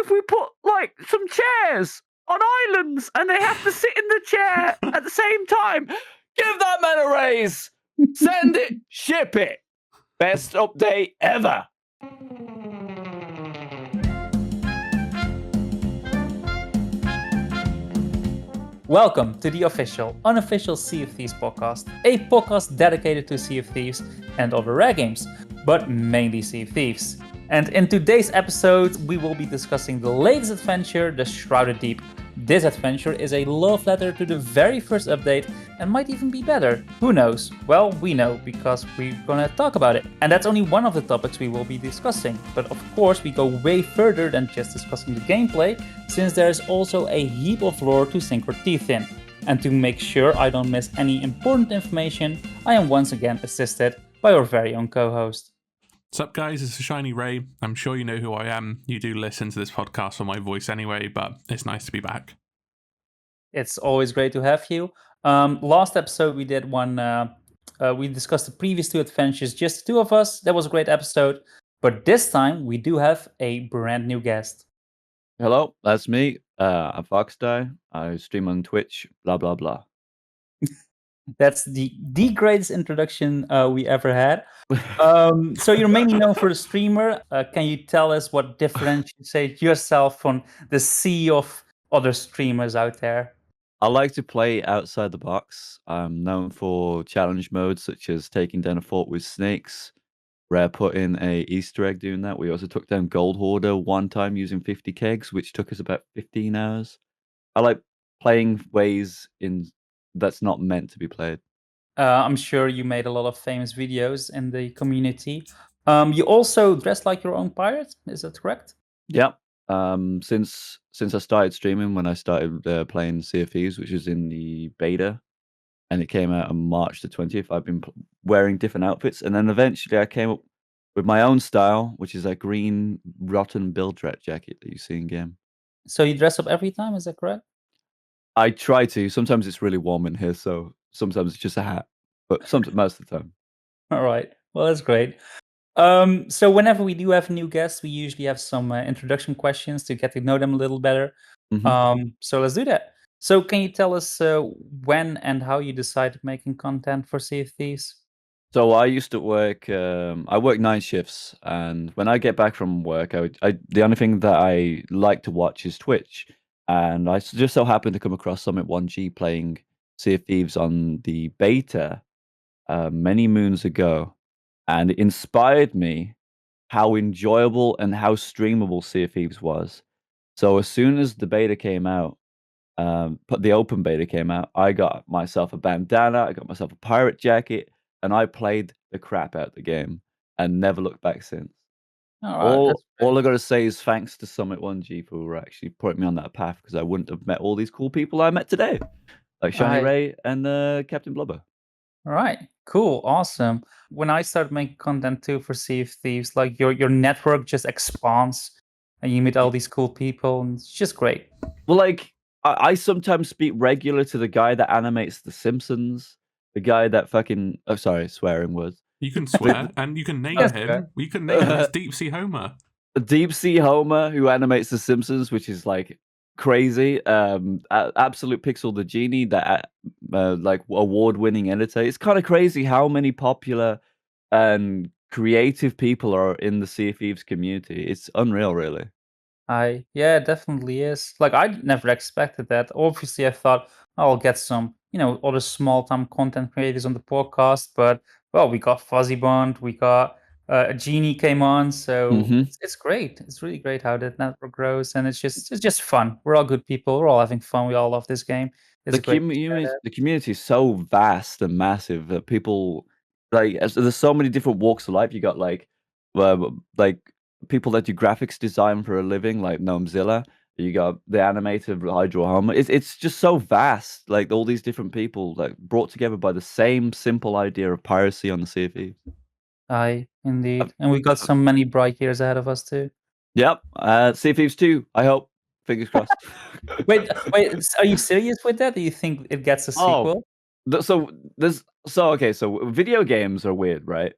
if we put like some chairs on islands and they have to sit in the chair at the same time? Give that man a raise. Send it. Ship it. Best update ever. Welcome to the official, unofficial Sea of Thieves podcast, a podcast dedicated to Sea of Thieves and other rare games, but mainly Sea of Thieves. And in today's episode, we will be discussing the latest adventure, the Shrouded Deep. This adventure is a love letter to the very first update and might even be better. Who knows? Well, we know because we're gonna talk about it. And that's only one of the topics we will be discussing. But of course, we go way further than just discussing the gameplay, since there's also a heap of lore to sink our teeth in. And to make sure I don't miss any important information, I am once again assisted by our very own co-host. What's up, guys? It's AShinyRay. I'm sure you know who I am. You do listen to this podcast for my voice anyway, but it's nice to be back. It's always great to have you. Last episode we did one. We discussed the previous two adventures, just the two of us. That was a great episode. But this time we do have a brand new guest. Hello, that's me. I'm FOXDIE. I stream on Twitch. Blah blah blah. That's the greatest introduction we ever had. So you're mainly known for the streamer. Can you tell us what differentiates yourself from the sea of other streamers out there? I like to play outside the box. I'm known for challenge modes such as taking down a fort with snakes. Rare put in a Easter egg doing that. We also took down Gold Hoarder one time using 50 kegs, which took us about 15 hours. I like playing ways in that's not meant to be played. I'm sure you made a lot of famous videos in the community. You also dress like your own pirate, is that correct? Yep. Since I started streaming, when I started playing Sea of Thieves, which was in the beta, and it came out on March the 20th, I've been wearing different outfits, and then eventually I came up with my own style, which is a green rotten bilge-rat jacket that you see in game. So you dress up every time, is that correct? I try to. Sometimes it's really warm in here, so sometimes it's just a hat, but most of the time. All right. Well, that's great. So whenever we do have new guests, we usually have some introduction questions to get to know them a little better. So let's do that. So can you tell us when and how you decided making content for Sea of Thieves? So I used to work. I work 9 shifts, and when I get back from work, the only thing that I like to watch is Twitch, and I just so happened to come across Summit 1G playing Sea of Thieves on the beta many moons ago, and it inspired me how enjoyable and how streamable Sea of Thieves was. So as soon as the beta came out, the open beta came out, I got myself a bandana, I got myself a pirate jacket, and I played the crap out the game and never looked back since. All I got to say is thanks to Summit 1G for actually putting me on that path, because I wouldn't have met all these cool people I met today, like AShinyRay and Captain Blubber. All right, cool, awesome. When I started making content too for Sea of Thieves, like your network just expands, and you meet all these cool people, and it's just great. Well, like I sometimes speak regular to the guy that animates The Simpsons, the guy that fucking sorry, swearing words. You can swear, and you can name That's him. fair. You can name him as Deep Sea Homer. Deep Sea Homer, who animates The Simpsons, which is like crazy. Absolute Pixel the Genie, that like award-winning editor. It's kind of crazy how many popular and creative people are in the Sea of Thieves community. It's unreal, really. Yeah, it definitely is. Like I never expected that. Obviously, I thought I'll get some, other small-time content creators on the podcast, but well, we got Fuzzy Bond, we got a Genie came on, so it's great. It's really great how that network grows, and it's just fun. We're all good people. We're all having fun. We all love this game. It's The great. community is so vast and massive that people there's so many different walks of life. You got like people that do graphics design for a living, like Gnomezilla. You got the animator Hydro Homer. It's just so vast, like all these different people like brought together by the same simple idea of piracy on the Sea of Thieves. Aye, indeed. And we got so many bright years ahead of us too. Yep. Sea of Thieves 2, I hope. Fingers crossed. Wait, are you serious with that? Do you think it gets a sequel? So video games are weird, right?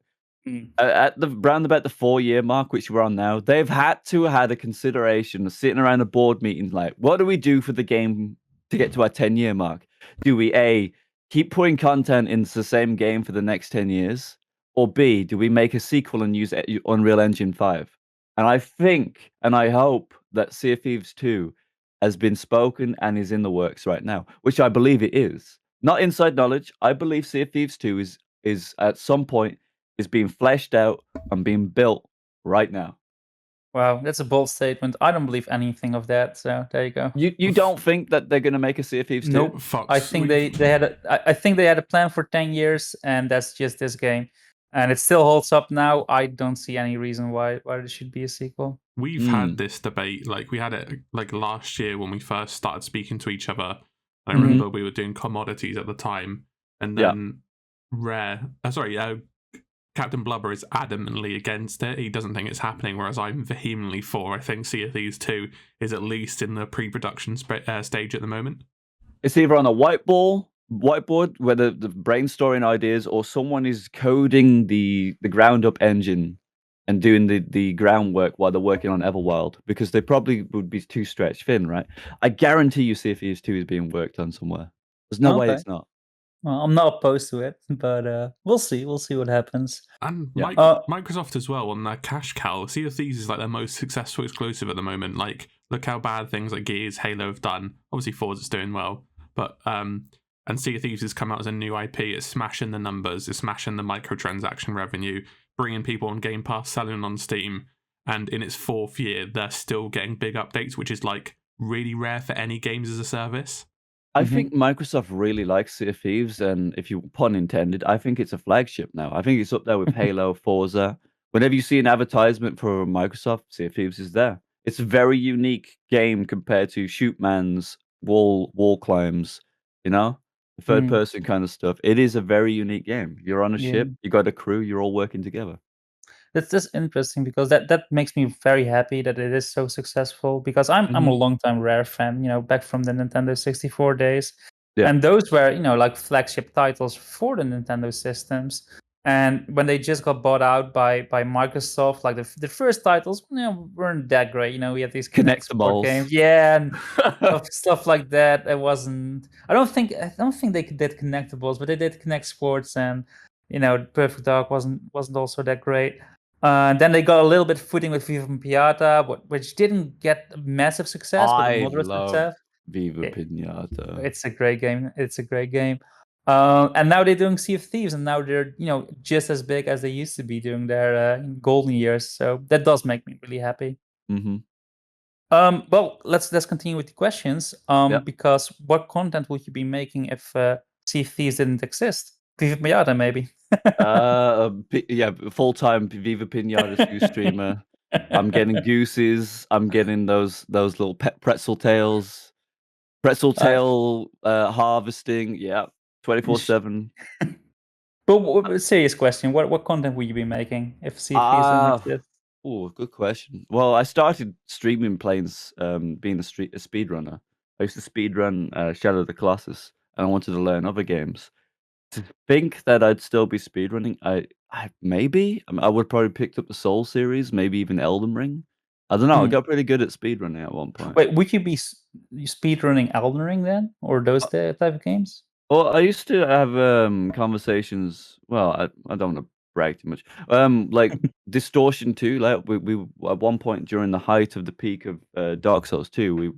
At round about the 4-year mark, which we're on now, they've had to have had a consideration of sitting around a board meeting like, what do we do for the game to get to our 10-year mark? Do we A, keep putting content into the same game for the next 10 years? Or B, do we make a sequel and use Unreal Engine 5? And I think, and I hope that Sea of Thieves 2 has been spoken and is in the works right now, which I believe it is. Not inside knowledge. I believe Sea of Thieves 2 is at some point is being fleshed out and being built right now. Wow, that's a bold statement. I don't believe anything of that. So there you go. You don't think that they're going to make a Sea of Thieves 2? Nope. Fox, I think they had I think they had a plan for 10 years, and that's just this game, and it still holds up now. I don't see any reason why there should be a sequel. We've had this debate, like we had it like last year when we first started speaking to each other. I remember we were doing commodities at the time, and then Captain Blubber is adamantly against it. He doesn't think it's happening, whereas I'm vehemently for. I think Sea of Thieves 2 is at least in the pre-production stage at the moment. It's either on a whiteboard where the brainstorming ideas, or someone is coding the ground up engine and doing the groundwork while they're working on Everwild, because they probably would be too stretched thin, right? I guarantee you Sea of Thieves 2 is being worked on somewhere. There's no way it's not. Well, I'm not opposed to it, but we'll see. We'll see what happens. And Yeah. Microsoft as well, on their cash cow. Sea of Thieves is like their most successful exclusive at the moment. Like, look how bad things like Gears, Halo have done. Obviously, Forza's doing well, but and Sea of Thieves has come out as a new IP. It's smashing the numbers. It's smashing the microtransaction revenue, bringing people on Game Pass, selling on Steam. And in its 4th year, they're still getting big updates, which is like really rare for any games as a service. I think Microsoft really likes Sea of Thieves, and if you pun intended, I think it's a flagship now. I think it's up there with Halo, Forza. Whenever you see an advertisement for Microsoft, Sea of Thieves is there. It's a very unique game compared to Shootman's wall climbs, the third person kind of stuff. It is a very unique game. You're on a ship, you got a crew, you're all working together. That's just interesting because that makes me very happy that it is so successful, because I'm a longtime Rare fan, back from the Nintendo 64 days. Yeah. And those were, like flagship titles for the Nintendo systems. And when they just got bought out by Microsoft, like the first titles weren't that great. We had these Kinect support games. Yeah, and stuff like that. It wasn't I don't think they did Kinectables, but they did Kinect Sports, and Perfect Dark wasn't also that great. Then they got a little bit footing with Viva Pinata, which didn't get massive success, but moderate success. Viva Pinata. It's a great game. And now they're doing Sea of Thieves, and now they're just as big as they used to be during their golden years. So that does make me really happy. Well, let's continue with the questions. Because what content would you be making if Sea of Thieves didn't exist? Viva Pinata, maybe. Full-time Viva Pinata 2 streamer. I'm getting gooses. I'm getting those little pretzel tails. Pretzel tail harvesting. Yeah, 24/7. But serious question: what content would you be making if Sea of Thieves didn't exist? Oh, good question. Well, I started streaming planes, being a speedrunner. I used to speedrun Shadow of the Colossus, and I wanted to learn other games. To think that I'd still be speedrunning, I would probably picked up the Soul series, maybe even Elden Ring. I don't know. I got pretty good at speedrunning at one point. Wait, would you be speedrunning Elden Ring then, or those type of games? Well, I used to have conversations. Well, I don't want to brag too much. Like Distortion 2. Like we at one point during the height of the peak of Dark Souls 2,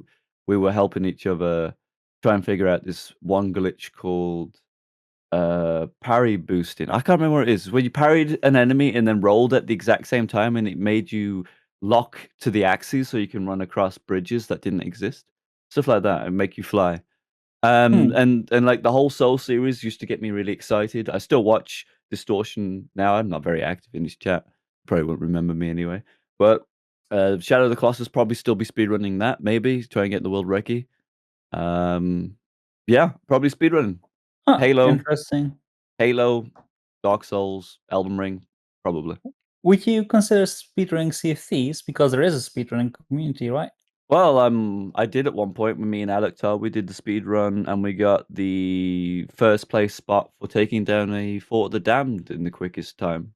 we were helping each other try and figure out this one glitch called parry boosting. I can't remember what it is. Where you parried an enemy and then rolled at the exact same time, and it made you lock to the axes so you can run across bridges that didn't exist. Stuff like that, and make you fly. And like the whole Soul series used to get me really excited. I still watch Distortion now. I'm not very active in this chat. Probably won't remember me anyway. But Shadow of the Colossus probably still be speedrunning that. Maybe try and get the world recce. Yeah, probably speedrunning. Halo. Interesting. Halo, Dark Souls, Elden Ring, probably. Would you consider speedrunning Sea of Thieves, because there is a speedrunning community, right? Well, I did at one point with me and Alektar. We did the speed run, and we got the first place spot for taking down a Fort of the Damned in the quickest time.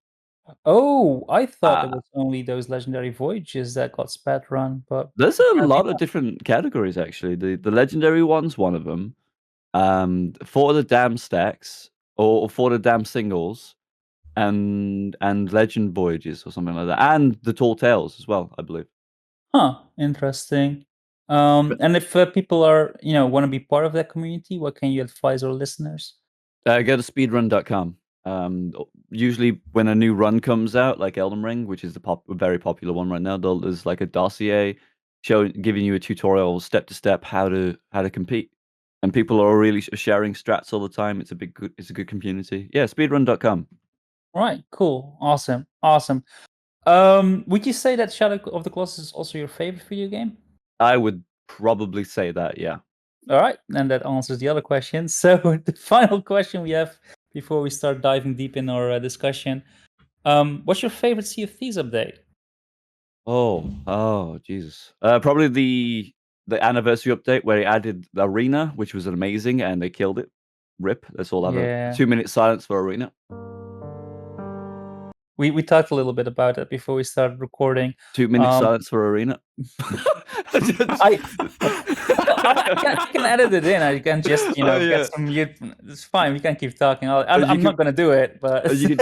Oh, I thought it Uh, was only those legendary voyages that got sped run, but there's a apparently lot of different categories actually. The legendary one's one of them. For the damn stacks or for the damn singles and legend voyages or something like that, and the tall tales as well, I believe. Interesting. But And if people are, want to be part of that community, what can you advise our listeners? go to speedrun.com. Usually when a new run comes out, like Elden Ring, which is a very popular one right now, there's like a dossier giving you a tutorial step to step how to compete, and people are really sharing strats all the time. It's a good community. Yeah, speedrun.com. Right, cool, awesome. Would you say that Shadow of the Colossus is also your favorite video game? I would probably say that, yeah. All right, and that answers the other question. So the final question we have before we start diving deep in our discussion. What's your favorite Sea of Thieves update? Oh, Jesus. Probably the anniversary update where he added the arena, which was amazing, and they killed it. Rip. Let's all have a Yeah, 2-minute silence for arena. we talked a little bit about that before we started recording. 2-minute Um, silence for arena. I, I can edit it in. I can just Oh get yeah. some mute. It's fine. We can keep talking. You I'm not could gonna do it, but you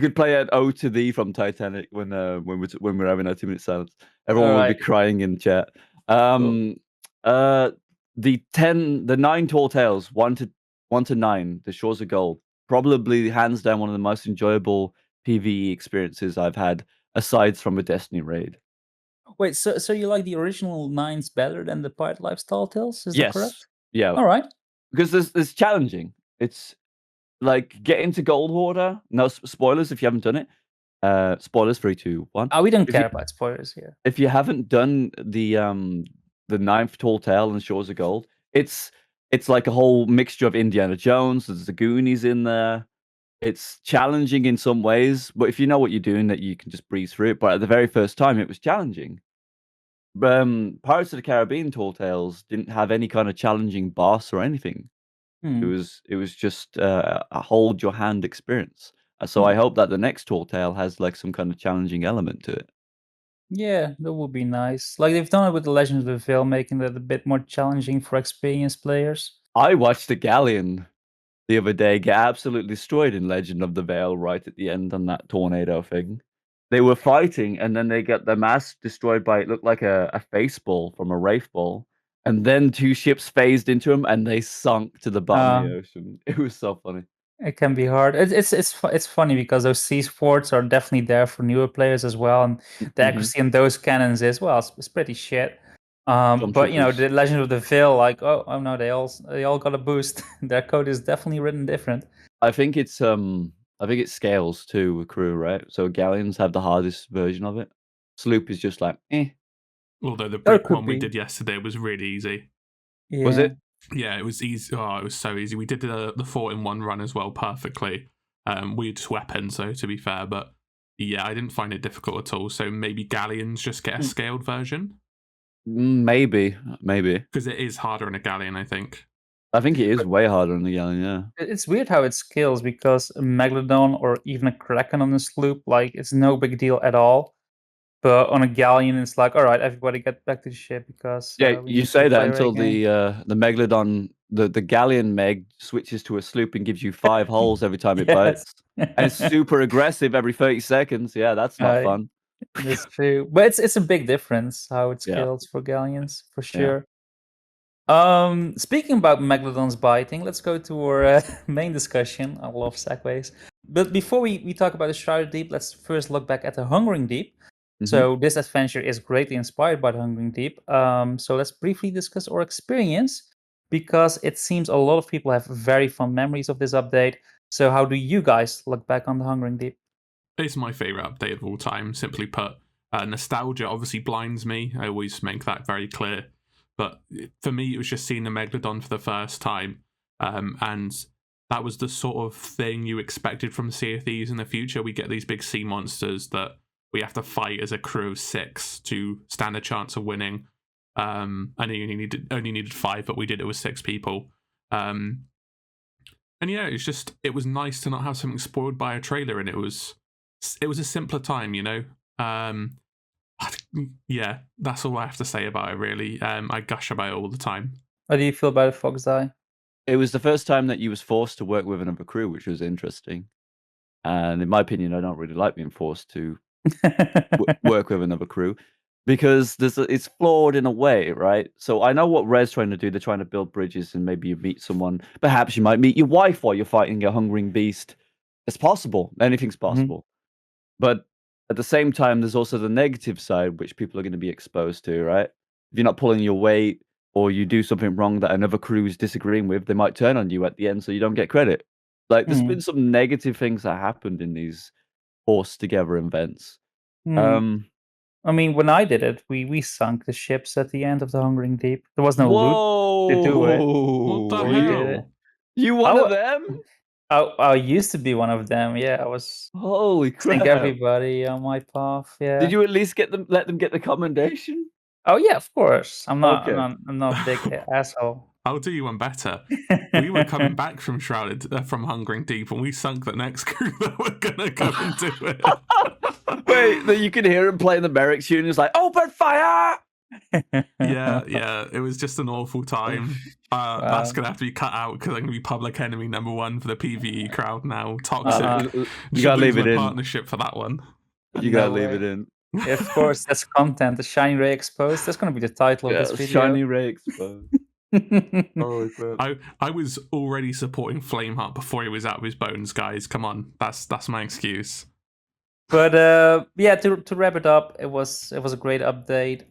could play an O to the from Titanic when we're having our 2-minute silence. Everyone all will be right, crying in chat. cool. Um, uh, the 9 tall tales, 1 to 9, the Shores of Gold. Probably hands down one of the most enjoyable PvE experiences I've had, aside from a Destiny raid. Wait, so you like the original nines better than the Pirate Lifestyle Tales? Is that Yes, correct? yeah, All right. because there's challenging. It's like get into Gold Hoarder. No spoilers if you haven't done it. Spoilers, 3, 2, 1. We don't If you care about spoilers here. if you haven't done the ninth Tall Tale and Shores of Gold, it's like a whole mixture of Indiana Jones. There's the Goonies in there. It's challenging in some ways, but if you know what you're doing, that you can just breeze through it. But at the very first time, it was challenging. Pirates of the Caribbean Tall Tales didn't have any kind of challenging boss or anything. It Hmm. was just a hold your hand experience. So I Hmm. hope that the next Tall Tale has like some kind of challenging element to it. Yeah, that would be nice. Like they've done it with the Legend of the Veil, making that a bit more challenging for experienced players. I watched the Galleon the other day get absolutely destroyed in Legend of the Veil right at the end on that tornado thing. They were fighting and then they got their mask destroyed by it looked like a face ball from a Wraith ball. And then 2 ships phased into them and they sunk to the bottom of the Um, ocean. It was so funny. it can be hard. It's funny because those sea sports are definitely there for newer players as well, and the Mm-hmm. accuracy in those cannons is well, it's pretty shit. But Stormtroopers. the Legend of the Veil, like oh no, they all got a boost. Their code is definitely written different. I think it scales too with crew, right? So Galleons have the hardest version of it. Sloop is just like, eh. Although the Or it brick could one we be, did yesterday was really easy. Was yeah. it? Yeah, it was easy. Oh, it was so easy. We did the 4-in-1 run as well perfectly. We used weapons, so to be fair, but yeah, I didn't find it difficult at all. So maybe galleons just get a Hmm. scaled version Maybe. because it is harder in a galleon, I think. I think it is way harder than the Galleon, yeah. It's weird how it scales because a Megalodon or even a Kraken on a sloop, like it's no big deal at all. But on a galleon, it's like, all right, everybody get back to the ship because Yeah, we you need to say that play our until game. the Megalodon, the Galleon Meg switches to a sloop and gives you 5 holes every time it Yes. bites. And it's super aggressive every 30 seconds. Yeah, that's not Uh, fun. that's true. But it's a big difference how it Yeah, scales for galleons, for yeah. sure. Speaking about Megalodons biting, let's go to our main discussion. I love segues. But before we talk about the Shrouded Deep, let's first look back at the Hungering Deep. Mhm. So this adventure is greatly inspired by the Hungering Deep. So let's briefly discuss our experience because it seems a lot of people have very fond memories of this update. So how do you guys look back on the Hungering Deep? It's my favorite update of all time. Simply put, nostalgia obviously blinds me. I always make that very clear. But for me, it was just seeing the Megalodon for the first time, and that was the sort of thing you expected from Sea of Thieves in the future. We get these big sea monsters that we have to fight as a crew of 6 to stand a chance of winning. I know you only needed 5, but we did it with 6 people. And yeah, it was nice to not have something spoiled by a trailer, and it was it was a simpler time, you know. Yeah, that's all I have to say about it. Really, I gush about it all the time. How do you feel about it, FOXDIE? It was the first time that you was forced to work with another crew, which was interesting. And in my opinion, I don't really like being forced to work with another crew because it's flawed in a way, right? So I know what Red's trying to do. They're trying to build bridges, and maybe you meet someone. Perhaps you might meet your wife while you're fighting a hungering beast. It's possible. Anything's possible. But at the same time, there's also the negative side, which people are going to be exposed to, right? If you're not pulling your weight or you do something wrong that another crew is disagreeing with, they might turn on you at the end so you don't get credit. Like, there's been some negative things that happened in these forced together events. I mean, when I did it, we sunk the ships at the end of the Hungering Deep. There was no loot to do it. What the But we did it. hell? You one of them? I used to be one of them. Yeah, I was Holy sink crap! everybody on my path. Yeah. Did you at least let them get the commendation? Oh yeah, of course. I'm not. Okay. I'm not a big asshole. I'll do you one better. We were coming back from Shrouded, from Hungering Deep, and we sunk the next crew that were gonna go and do it. Wait, you can hear him playing the Merrick tune. He's like, "Open fire!" Yeah. It was just an awful time. That's gonna have to be cut out because I'm gonna be public enemy #1 for the PVE crowd now. Toxic. You gotta leave it in. Partnership for that one. You gotta leave it in. Yeah, of course, that's content. The AShinyRay exposed. That's gonna be the title of this video. AShinyRay exposed. Holy crap! I was already supporting Flameheart before he was out of his bones, guys. Come on, that's my excuse. But yeah, to wrap it up, it was a great update.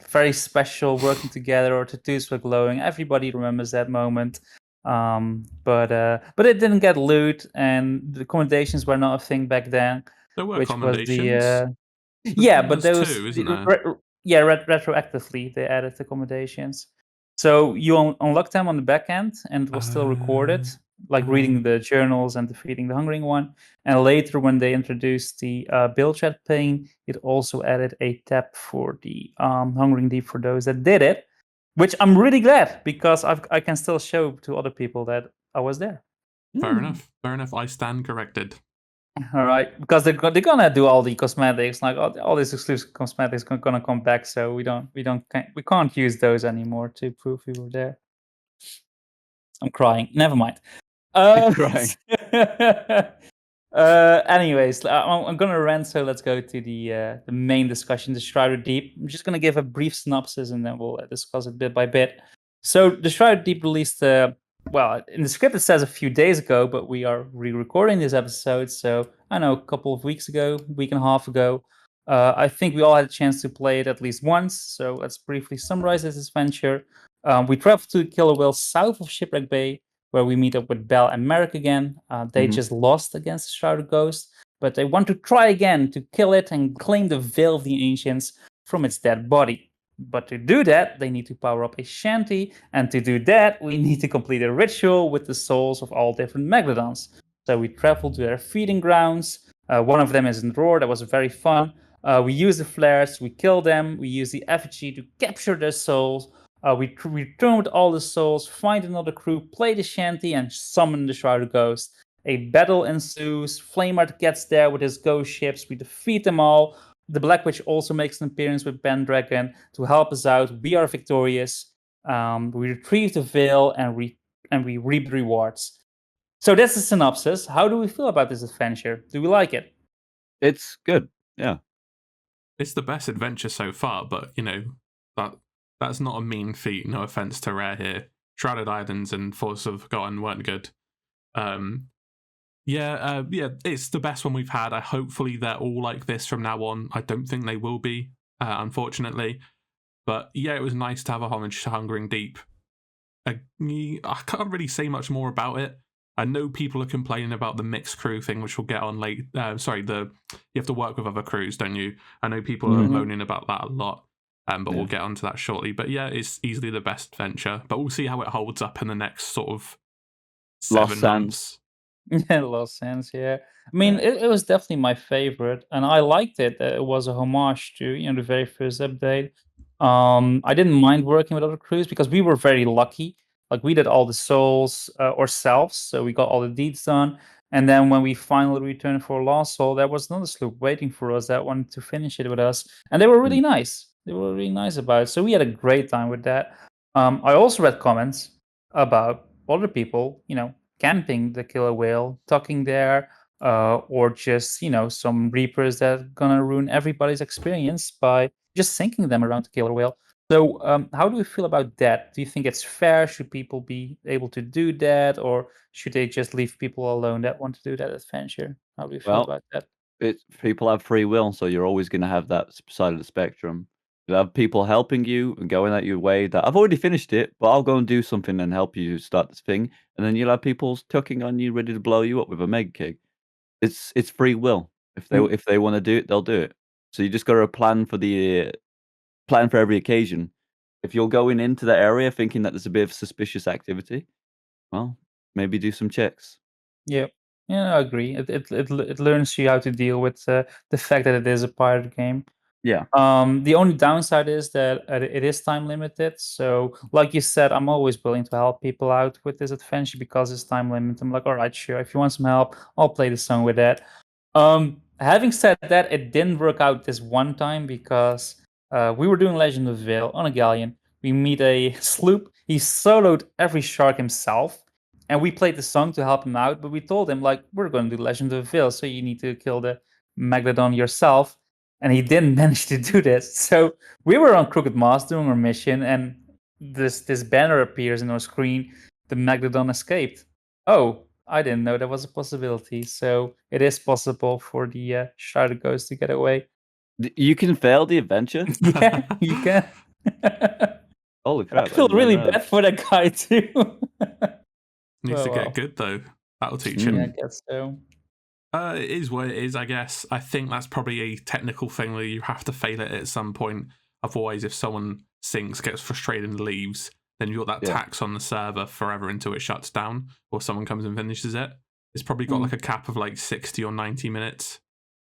Very special working together. Our tattoos were glowing. Everybody remembers that moment. But it didn't get loot, and the commendations were not a thing back then. There were which commendations. Was yeah, but those two, isn't there? Retroactively they added the accommodations. So you unlock them on the back end, and it was still recorded, like reading the journals and defeating the Hungering one. And later, when they introduced the build chat pane, it also added a tab for the Hungering Deep for those that did it, which I'm really glad because I can still show to other people that I was there. Fair enough. I stand corrected. All right, because they're gonna do all the cosmetics, like all these exclusive cosmetics gonna come back, so we can't use those anymore to prove we were there. I'm crying. Never mind. Crying. Anyways, I'm gonna rant, so let's go to the main discussion, the Shrouded Deep. I'm just gonna give a brief synopsis, and then we'll discuss it bit by bit. So the Shrouded Deep released. Well, in the script it says a few days ago, but we are re-recording this episode, so I know a couple of weeks ago, week and a half ago. I think we all had a chance to play it at least once, so let's briefly summarize this adventure. We travel to Killer Whale south of Shipwreck Bay, where we meet up with Belle and Merrick again. They just lost against the Shrouded Ghost, but they want to try again to kill it and claim the Veil of the Ancients from its dead body. But to do that, they need to power up a shanty, and to do that, we need to complete a ritual with the souls of all different Megalodons. So we travel to their feeding grounds. One of them is in Roar. That was very fun. We use the flares, we kill them, we use the effigy to capture their souls. We return with all the souls, find another crew, play the shanty, and summon the Shrouded Ghost. A battle ensues. Flameheart gets there with his ghost ships. We defeat them all. The Black Witch also makes an appearance with Pendragon to help us out. We are victorious. We retrieve the veil, and we reap the rewards. So that's the synopsis. How do we feel about this adventure? Do we like it? It's good. Yeah. It's the best adventure so far, but that's not a mean feat. No offense to Rare here. Shrouded Islands and Force of Forgotten weren't good. Yeah, it's the best one we've had. Hopefully they're all like this from now on. I don't think they will be, unfortunately. But yeah, it was nice to have a homage to Hungering Deep. I can't really say much more about it. I know people are complaining about the mixed crew thing, which we'll get on late. You have to work with other crews, don't you? I know people are moaning about that a lot, but we'll get onto that shortly. But yeah, it's easily the best adventure. But we'll see how it holds up in the next sort of 7 months. Yeah, Lost Sands, yeah. I mean, it was definitely my favorite, and I liked it. It was a homage to the very first update. I didn't mind working with other crews because we were very lucky. Like, we did all the souls ourselves, so we got all the deeds done. And then when we finally returned for Lost Soul, there was another sloop waiting for us that wanted to finish it with us, and they were really nice. They were really nice about it. So we had a great time with that. I also read comments about other people, camping the killer whale, tucking there, or just some reapers that are gonna ruin everybody's experience by just sinking them around the killer whale. So how do you feel about that? Do you think it's fair? Should people be able to do that, or should they just leave people alone that want to do that adventure? How do you feel Well, about that? people have free will, so you're always going to have that side of the spectrum. You'll have people helping you and going out your way that I've already finished it, but I'll go and do something and help you start this thing. And then you'll have people tucking on you, ready to blow you up with a mega kick. It's free will. Mm. If they want to do it, they'll do it. So you just got to plan for every occasion. If you're going into that area thinking that there's a bit of suspicious activity, well, maybe do some checks. Yeah, yeah, I agree. It learns you how to deal with the fact that it is a pirate game. Yeah. The only downside is that it is time limited. So, like you said, I'm always willing to help people out with this adventure because it's time limited. I'm like, all right, sure. If you want some help, I'll play the song with that. Having said that, it didn't work out this one time because we were doing Legend of Vale on a galleon. We meet a sloop. He soloed every shark himself, and we played the song to help him out. But we told him like, we're going to do Legend of Vale, so you need to kill the Megalodon yourself. And he didn't manage to do this. So we were on Crooked Mast doing our mission, and this banner appears in our screen. The Megalodon escaped. Oh, I didn't know that was a possibility. So it is possible for the Shrouded Ghost to get away. You can fail the adventure? Yeah, you can. Holy I crap, I feel did not really know. bad for that guy too. Needs to Well, get good though. That'll teach yeah, I him. guess so. It is what it is, I guess. I think that's probably a technical thing where you have to fail it at some point. Otherwise, if someone sinks, gets frustrated and leaves, then you've got that Yeah. tax on the server forever until it shuts down or someone comes and finishes it. It's probably got like a cap of like 60 or 90 minutes.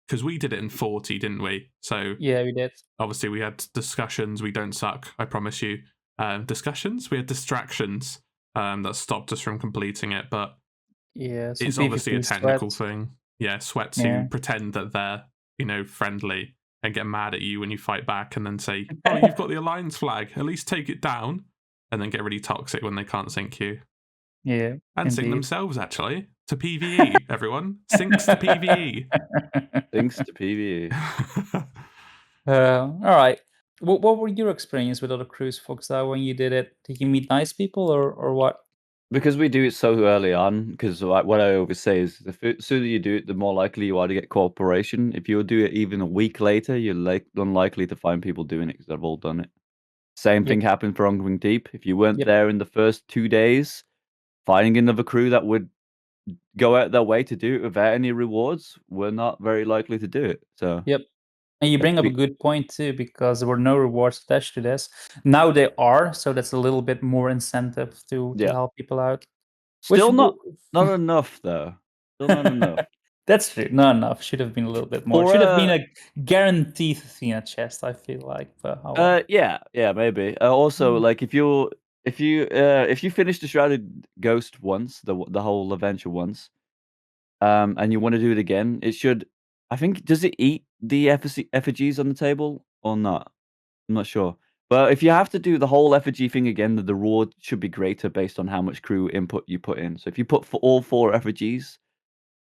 Because we did it in 40, didn't we? So Yeah, we did. obviously we had discussions. We don't suck, I promise you. Discussions? We had distractions that stopped us from completing it, but Yeah, some it's obviously a PvP technical sweats. thing. Yeah, sweats Yeah. who pretend that they're, friendly and get mad at you when you fight back and then say, oh, you've got the alliance flag, at least take it down, and then get really toxic when they can't sync you. Yeah, And sync indeed. themselves, actually, to PvE, everyone. Syncs to PvE. Thanks to PvE. All right. What were your experience with other crews, FOXDIE, when you did it? Did you meet nice people or what? Because we do it so early on, because like, what I always say is the sooner you do it, the more likely you are to get cooperation. If you do it even a week later, you're unlikely to find people doing it because they've all done it. Same thing Yep. happened for Shrouded Deep. If you weren't Yep. there in the first 2 days, finding another crew that would go out their way to do it without any rewards, we're not very likely to do it. So Yep. And you bring up a good point too, because there were no rewards attached to this. Now they are, so that's a little bit more incentive to Yeah. help people out. Still Which not enough though. Still not enough. That's true. Not enough. Should have been a little bit more. For Should have been a guaranteed Athena chest, I feel like. But oh well. yeah, maybe. Also, Mm. like if you finish the Shrouded Ghost once, the whole adventure once, and you want to do it again, it should. I think does it eat the effigies on the table or not? I'm not sure. But if you have to do the whole effigy thing again, the reward should be greater based on how much crew input you put in. So if you put for all 4 effigies,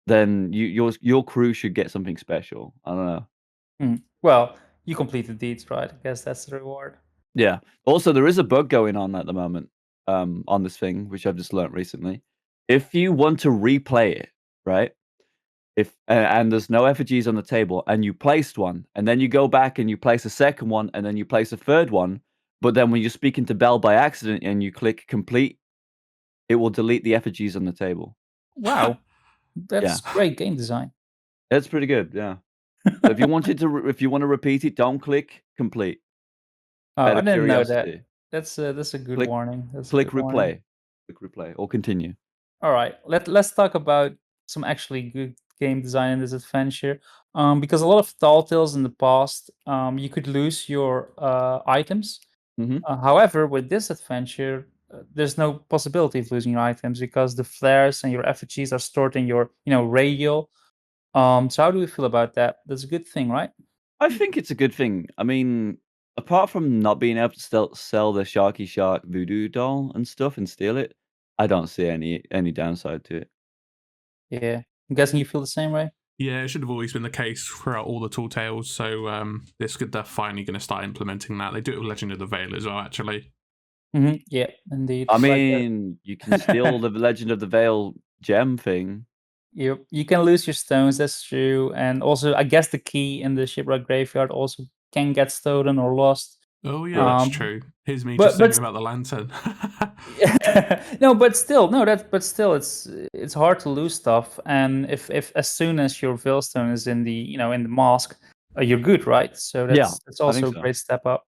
then your crew should get something special. I don't know. Well, you completed deeds, right? I guess that's the reward. Yeah. Also, there is a bug going on at the moment, on this thing, which I've just learnt recently. If you want to replay it, right? If and there's no effigies on the table, and you placed one, and then you go back and you place a second one, and then you place a third one, but then when you're speaking to Belle by accident and you click complete, it will delete the effigies on the table. Wow, that's great game design. That's pretty good, yeah. So if you want to repeat it, don't click complete. I Out of didn't know curiosity. that. That's a good Click warning. That's a click good warning. replay. Click replay or continue. All right, let's talk about some actually good game design in this adventure. Because a lot of tall tales in the past, you could lose your items. Mhm. However, with this adventure, there's no possibility of losing your items because the flares and your effigies are stored in your radial. So how do we feel about that? That's a good thing, right? I think it's a good thing. I mean, apart from not being able to sell the Sharky Shark voodoo doll and stuff and steal it, I don't see any downside to it. Yeah, I'm guessing you feel the same, Ray. Yeah, it should have always been the case throughout all the Tall Tales. So they're finally going to start implementing that. They do it with Legend of the Veil as well, actually. Yeah, indeed. I Like, mean, you can steal the Legend of the Veil gem thing. you can lose your stones. That's true, and also I guess the key in the shipwreck graveyard also can get stolen or lost. Oh yeah, that's Um, true. Here's me but just thinking about the lantern. no, but still, it's hard to lose stuff, and if as soon as your veilstone is in the in the mask, you're good, right? So Yeah, that's I think also a so. great step up.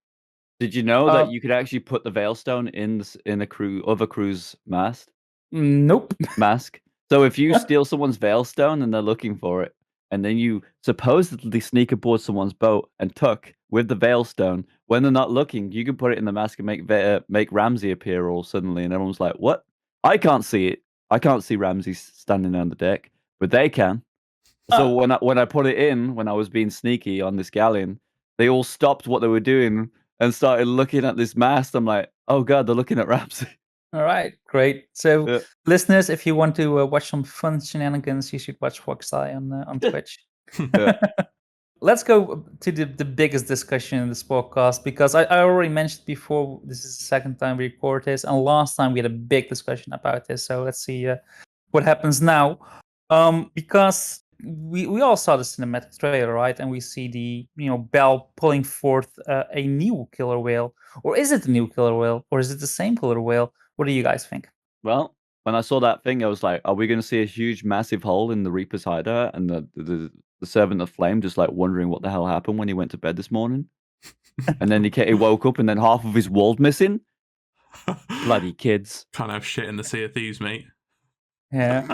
Did you know Uh, that you could actually put the Veilstone in a other crew's nope. mask? So if you steal someone's Veilstone and they're looking for it, and then you supposedly sneak aboard someone's boat and tuck with the Veilstone, when they're not looking, you can put it in the mask and make Ramsey appear all suddenly, and everyone's like, "What? I can't see it. I can't see Ramsey standing on the deck, but they can." So Uh, when I put it in, when I was being sneaky on this galleon, they all stopped what they were doing and started looking at this mast. I'm like, "Oh god, they're looking at Ramsey." all right, great. So, Yeah. listeners, if you want to watch some fun shenanigans, you should watch FOXDIE on Twitch. Yeah. Let's go to the biggest discussion in this podcast because I already mentioned before. This is the second time we record this, and last time we had a big discussion about this. So let's see what happens now. Because we all saw the cinematic trailer, right? And we see the Bell pulling forth a new killer whale, or is it a new killer whale, or is it the same killer whale? What do you guys think? Well, when I saw that thing, I was like, "Are we going to see a huge, massive hole in the Reaper's hideout?" And the Servant of Flame just like wondering what the hell happened when he went to bed this morning, and then he woke up and then half of his wall's missing. Bloody kids! Can't have shit in the Sea of Thieves, mate. Yeah.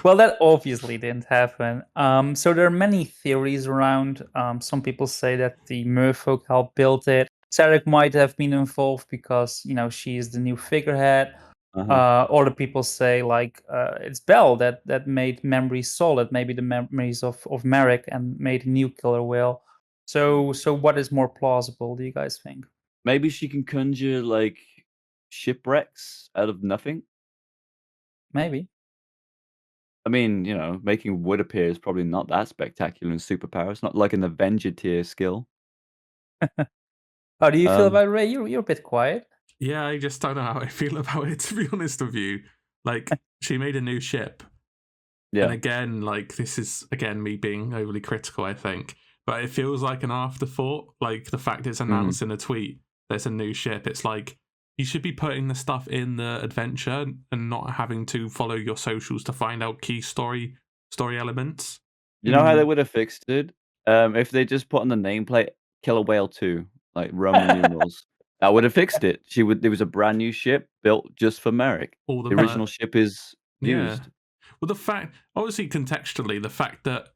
Well, that obviously didn't happen. So there are many theories around. Some people say that the merfolk helped build it. Sarek might have been involved because she is the new figurehead. Other people say like it's Bell that made memories solid, maybe the memories of Merrick, and made a new killer whale. So what is more plausible? Do you guys think? Maybe she can conjure like shipwrecks out of nothing. Maybe. I mean, making wood appear is probably not that spectacular in superpower. It's not like an Avenger tier skill. How do you feel Um, about Ray? You're a bit quiet. Yeah, I just don't know how I feel about it, to be honest with you. Like, she made a new ship. yeah. And again, like, this is, again, me being overly critical, I think. But it feels like an afterthought. Like, the fact it's announced in a tweet, there's a new ship. It's like, you should be putting the stuff in the adventure and not having to follow your socials to find out key story elements. You know how they would have fixed it? If they just put on the nameplate Killer Whale 2, like Roman numerals. That would have fixed it. There was a brand new ship built just for Merrick. All The original ship is Yeah. used. Well, the fact, obviously, contextually, the fact that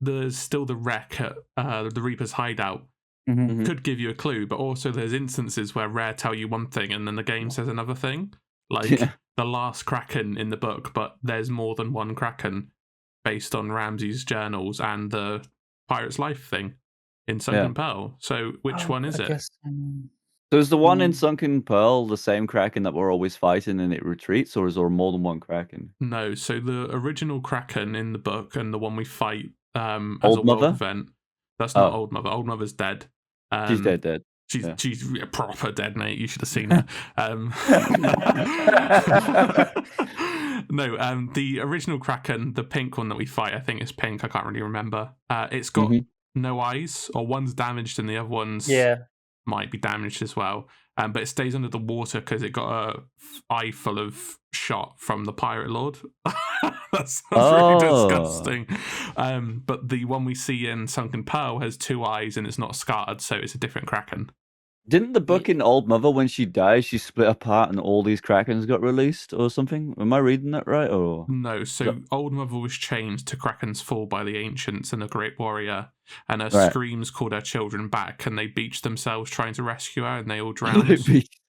there's still the wreck at the Reaper's hideout could give you a clue, but also there's instances where Rare tell you one thing and then the game says another thing. Like the last Kraken in the book, but there's more than one Kraken based on Ramsey's journals and the Pirate's Life thing in Sunken Pearl. So which one is it? So is the one in Sunken Pearl the same Kraken that we're always fighting and it retreats, or is there more than one Kraken? No, so the original Kraken in the book and the one we fight as Old a world Mother? event. That's not Old Mother. Old Mother's dead. She's dead. She's proper dead, mate. You should have seen her. No, the original Kraken, the pink one that we fight, I think it's pink. I can't really remember. It's got no eyes, or one's damaged and the other one's might be damaged as well. But it stays under the water because it got a eye full of shot from the Pirate Lord. That sounds really disgusting. But the one we see in Sunken Pearl has two eyes and it's not scarred, so it's a different Kraken. Didn't the book in Old Mother, when she dies, she split apart and all these Krakens got released or something? Am I reading that right? Or No, so Old Mother was changed to Kraken's Fall by the Ancients and the Great Warrior, and her screams called her children back, and they beached themselves trying to rescue her, and they all drowned.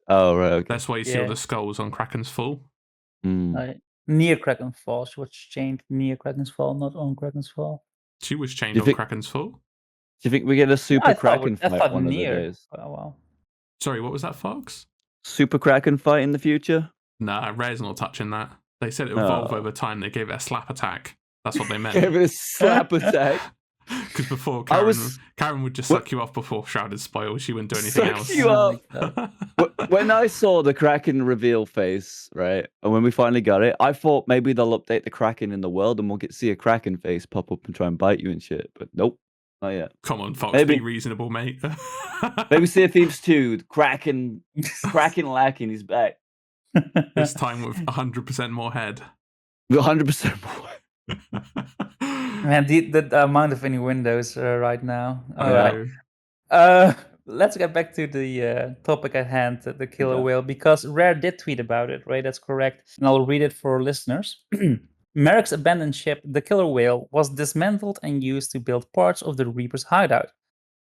Oh, right. Okay. That's why you see all Yeah. the skulls on Kraken's Fall. Mm. Near Kraken Fall. She was chained near Kraken's Fall, not on Kraken's Fall. She was Do chained you on think? Kraken's Fall. Do you think we get a Super I Kraken fight thought one of the near. days? Oh, wow. Sorry, what was that, Fox? Super Kraken fight in the future? Nah, Rare's not touching that. They said it would evolve Oh. over time. They gave it a slap attack. That's what they meant. Give it a slap attack. Because before I Karen, was- Karen would just What- suck you off before Shrouded spoil. She wouldn't do anything Suck else. you Oh up. my God. When I saw the Kraken reveal face, right, and when we finally got it, I thought maybe they'll update the Kraken in the world and we'll see a Kraken face pop up and try and bite you and shit. But nope, not yet. Come on, Fox, Maybe- be reasonable, mate. Maybe Sea of Thieves 2, Kraken lacking, he's back. This time with 100% more head. 100% more. Man, the amount of innuendos right now. All Yeah. right. Let's get back to the topic at hand, the killer Okay. whale, because Rare did tweet about it, right? That's correct. And I'll read it for listeners. Merrick's abandoned ship, the killer whale, was dismantled and used to build parts of the Reaper's hideout.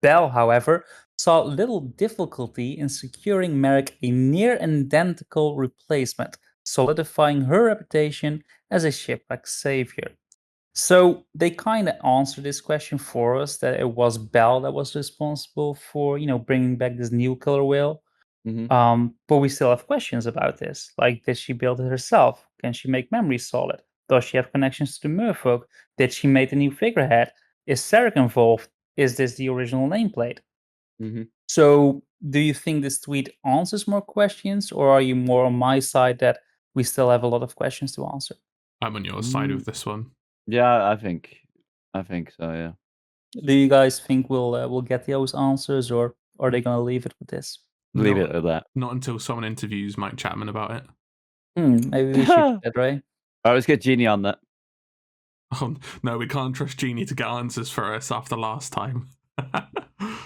Bell, however, saw little difficulty in securing Merrick a near identical replacement, solidifying her reputation as a shipwreck savior. So they kind of answered this question for us, that it was Bell that was responsible for, bringing back this new killer whale. Mhm. But we still have questions about this. Like, did she build it herself? Can she make memories solid? Does she have connections to the merfolk? Did she make the new figurehead? Is Sarek involved? Is this the original nameplate? Mhm. So do you think this tweet answers more questions, or are you more on my side that we still have a lot of questions to answer? I'm on your side with this one. Yeah, I think so. Yeah. Do you guys think we'll get those answers, or are they gonna leave it with this? Leave Not- it at that. Not until someone interviews Mike Chapman about it. Maybe we should do that, right? All right, let's get Genie on that. Oh, no, we can't trust Genie to get answers for us after last time.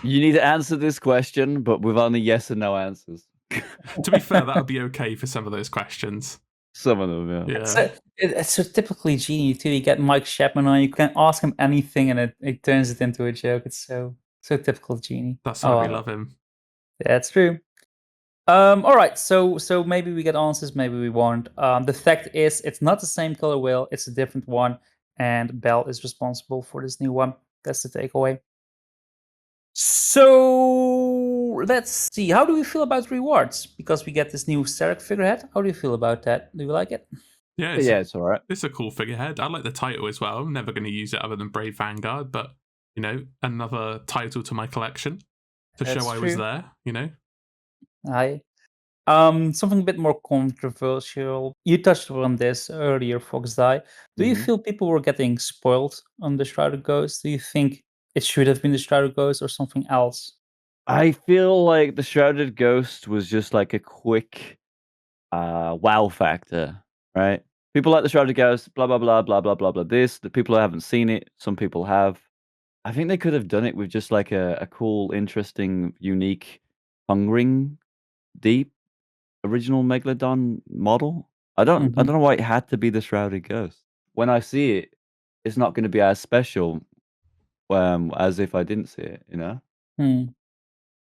You need to answer this question, but with only yes and no answers. To be fair, that would be okay for some of those questions. Some of them, yeah. Yeah. It's so typically Genie too. You get Mike Chapman on, you can ask him anything, and it turns it into a joke. It's so typical Genie. That's why we love him. That's true. All right, so maybe we get answers, maybe we won't. The fact is, it's not the same color whale; it's a different one, and Bell is responsible for this new one. That's the takeaway. So let's see. How do we feel about rewards? Because we get this new Sarek figurehead. How do you feel about that? Do you like it? Yeah, Yeah, it's all right. it's a cool figurehead. I like the title as well. I'm never going to use it other than Brave Vanguard, but, another title to my collection to That's show I was true. there, Hi. Something a bit more controversial. You touched on this earlier, FOXDIE. Do you Mhm. feel people were getting spoiled on the Shrouded Ghost? Do you think it should have been the Shrouded Ghost or something else? I feel like the Shrouded Ghost was just like a quick wow factor, right? People like the Shrouded Ghost, blah blah blah blah blah blah blah. The people who haven't seen it, some people have. I think they could have done it with just like a cool, interesting, unique, hungering, deep, original Megalodon model. I don't know why it had to be the Shrouded Ghost. When I see it, it's not going to be as special as if I didn't see it. Hmm.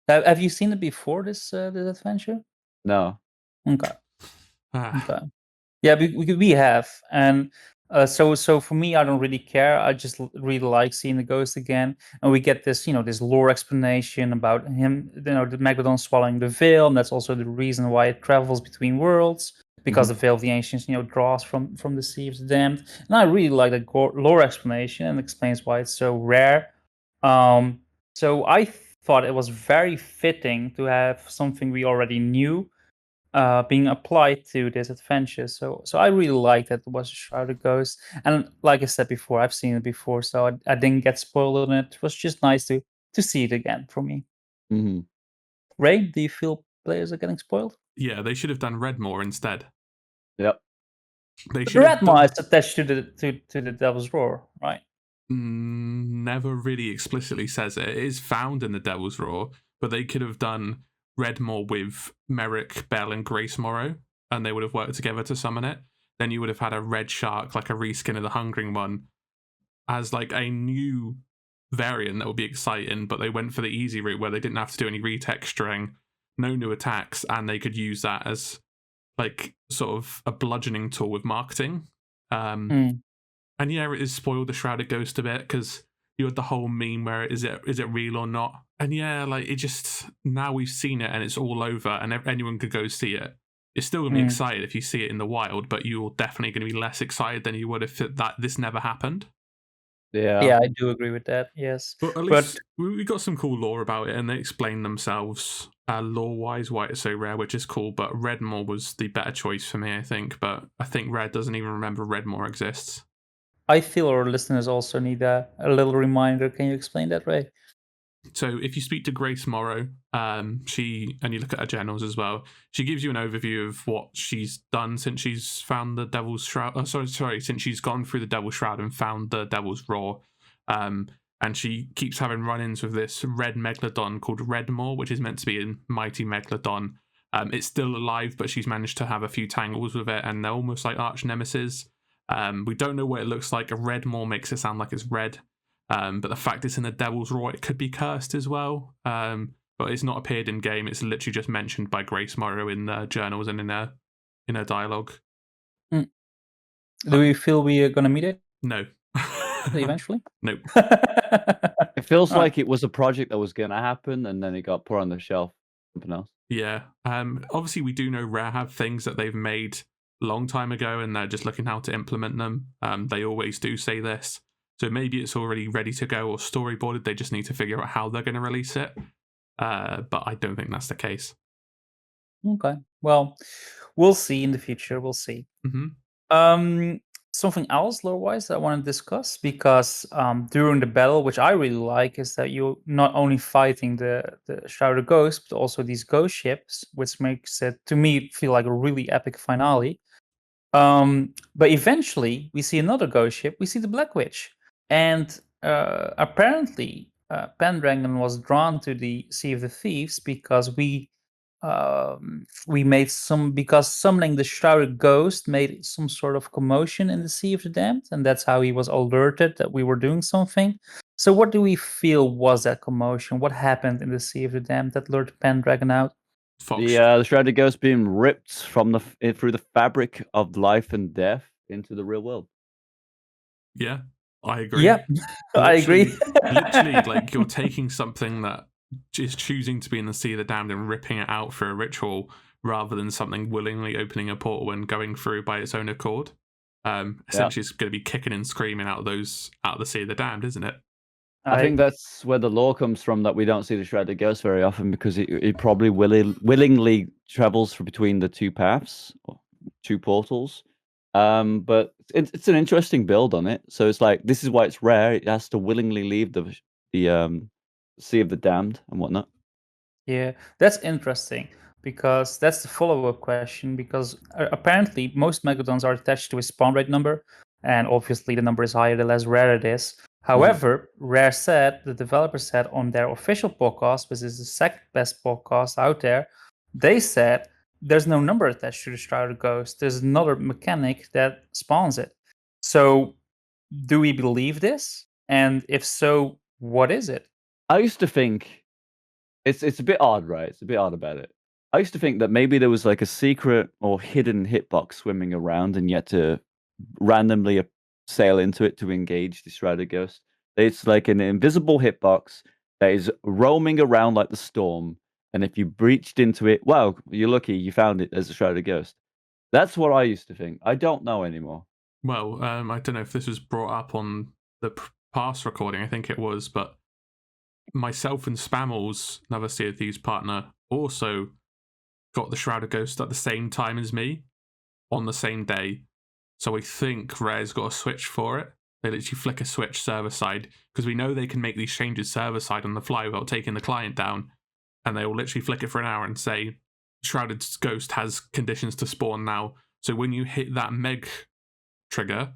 Have you seen it before this adventure? No. Okay. Ah, Okay. Yeah, we have, and so for me, I don't really care. I just really like seeing the ghost again, and we get this, this lore explanation about him, the Megalodon swallowing the veil, and that's also the reason why it travels between worlds, because the veil of the ancients, draws from the sea of the damned, and I really like that lore explanation and explains why it's so rare. So I thought it was very fitting to have something we already knew being applied to this adventure. So I really liked that it was a Shrouded Ghost. And like I said before, I've seen it before, so I didn't get spoiled on it. It was just nice to see it again for me. Hmm. Ray, do you feel players are getting spoiled? yeah, they should have done Redmore instead. Yep. They The should have Redmar done- is attached to the Devil's Roar, right? never really explicitly says it. It is found in the Devil's Roar, but they could have done Redmore with Merrick, Bell, and Grace Morrow, and they would have worked together to summon it. Then you would have had a red shark, like a reskin of the Hungering one, as like a new variant that would be exciting, but they went for the easy route where they didn't have to do any retexturing. no new attacks, and they could use that as like sort of a bludgeoning tool with marketing. And yeah, it has spoiled the Shrouded Ghost a bit because you had the whole meme where is it real or not? And yeah, like it just, now we've seen it and it's all over and anyone could go see it. It's still gonna be excited if you see it in the wild, but you're definitely gonna be less excited than you would if this never happened. Yeah, I do agree with that. Yes, But at least we got some cool lore about it, and they explain themselves lore-wise why it's so rare, which is cool. But Redmore was the better choice for me, I think. But I think Red doesn't even remember Redmore exists. I feel our listeners also need a little reminder. Can you explain that, Ray? So if you speak to Grace Morrow, and you look at her journals as well, she gives you an overview of what she's done since she's found the Devil's Shroud. Since she's gone through the Devil's Shroud and found the Devil's Roar. And she keeps having run-ins with this red megalodon called Redmore, which is meant to be a mighty megalodon. It's still alive, but she's managed to have a few tangles with it, and they're almost like arch nemesis. We don't know what it looks like. A Redmore makes it sound like it's red. But the fact it's in the Devil's Roar, it could be cursed as well. But it's not appeared in game. It's literally just mentioned by Grace Morrow in journals and in her dialogue. Do we feel we are gonna meet it? No. Eventually? Nope. It feels like it was a project that was going to happen, and then it got put on the shelf. Something else. Yeah. Obviously, we do know Rare have things that they've made a long time ago, and they're just looking how to implement them. They always do say this. So maybe it's already ready to go or storyboarded. They just need to figure out how they're going to release it. But I don't think that's the case. Okay. Well, we'll see in the future. We'll see. Something else lore-wise that I want to discuss, because during the battle, which I really like, is that you're not only fighting the Shrouded Ghost, but also these ghost ships, which makes it, to me, feel like a really epic finale. But eventually, we see another ghost ship. We see the Black Witch. And apparently, Pendragon was drawn to the Sea of the Thieves because we made because summoning the Shrouded Ghost made some sort of commotion in the Sea of the Damned, and that's how he was alerted that we were doing something. So what do we feel was that commotion? What happened in the Sea of the Damned that lured Pendragon out? The Shrouded Ghost being ripped from through the fabric of life and death into the real world. Yeah, I agree. Yeah, I agree. Literally, like, you're taking something that is choosing to be in the Sea of the Damned and ripping it out for a ritual, rather than something willingly opening a portal and going through by its own accord. Essentially, it's going to be kicking and screaming out of the Sea of the Damned, isn't it? I think that's where the lore comes from, that we don't see the Shrouded Ghost very often, because it probably willingly travels between the two paths, or two portals. But it's an interesting build on it. So it's like, this is why it's rare. It has to willingly leave the Sea of the Damned and whatnot. Yeah, that's interesting, because that's the follow-up question, because apparently most megalodons are attached to a spawn rate number, and obviously the number is higher the less rare it is. However, the developer said on their official podcast, which is the second best podcast out there, they said there's no number attached to the Shrouded Ghost. There's another mechanic that spawns it. So do we believe this? And if so, what is it? I used to think it's a bit odd, right? It's a bit odd about it. I used to think that maybe there was like a secret or hidden hitbox swimming around, and yet to randomly sail into it to engage the Shrouded Ghost. It's like an invisible hitbox that is roaming around like the storm, and if you breached into it, well, you're lucky you found it as a Shrouded Ghost. That's what I used to think. I don't know anymore. Well, I don't know if this was brought up on the past recording. I think it was, but myself and Spammels, another Sea of Thieves partner, also got the Shrouded Ghost at the same time as me on the same day. So I think Rare's got a switch for it. They literally flick a switch server side, because we know they can make these changes server side on the fly without taking the client down. And they will literally flick it for an hour and say, Shrouded Ghost has conditions to spawn now. So when you hit that meg trigger,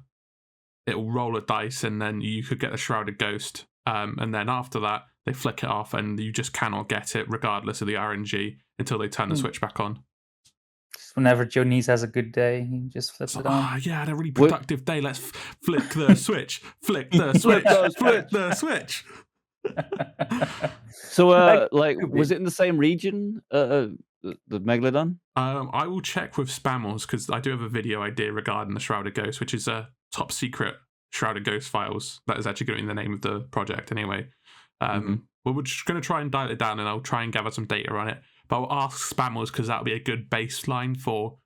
it will roll a dice, and then you could get a Shrouded Ghost. And then after that, they flick it off, and you just cannot get it regardless of the RNG until they turn the switch back on. Whenever Jonice has a good day, he just flips it on. Yeah, I had a really productive day. Let's flick the switch. Flick the switch. Flick the switch. So, Like, like, could was be. it in the same region? The Megalodon? I will check with Spammels because I do have a video idea regarding the Shrouded Ghost, which is a top secret Shrouded Ghost files. That is actually going to be the name of the project anyway. But we're just going to try and dial it down, and I'll try and gather some data on it. But I'll ask Spammels because that'll be a good baseline for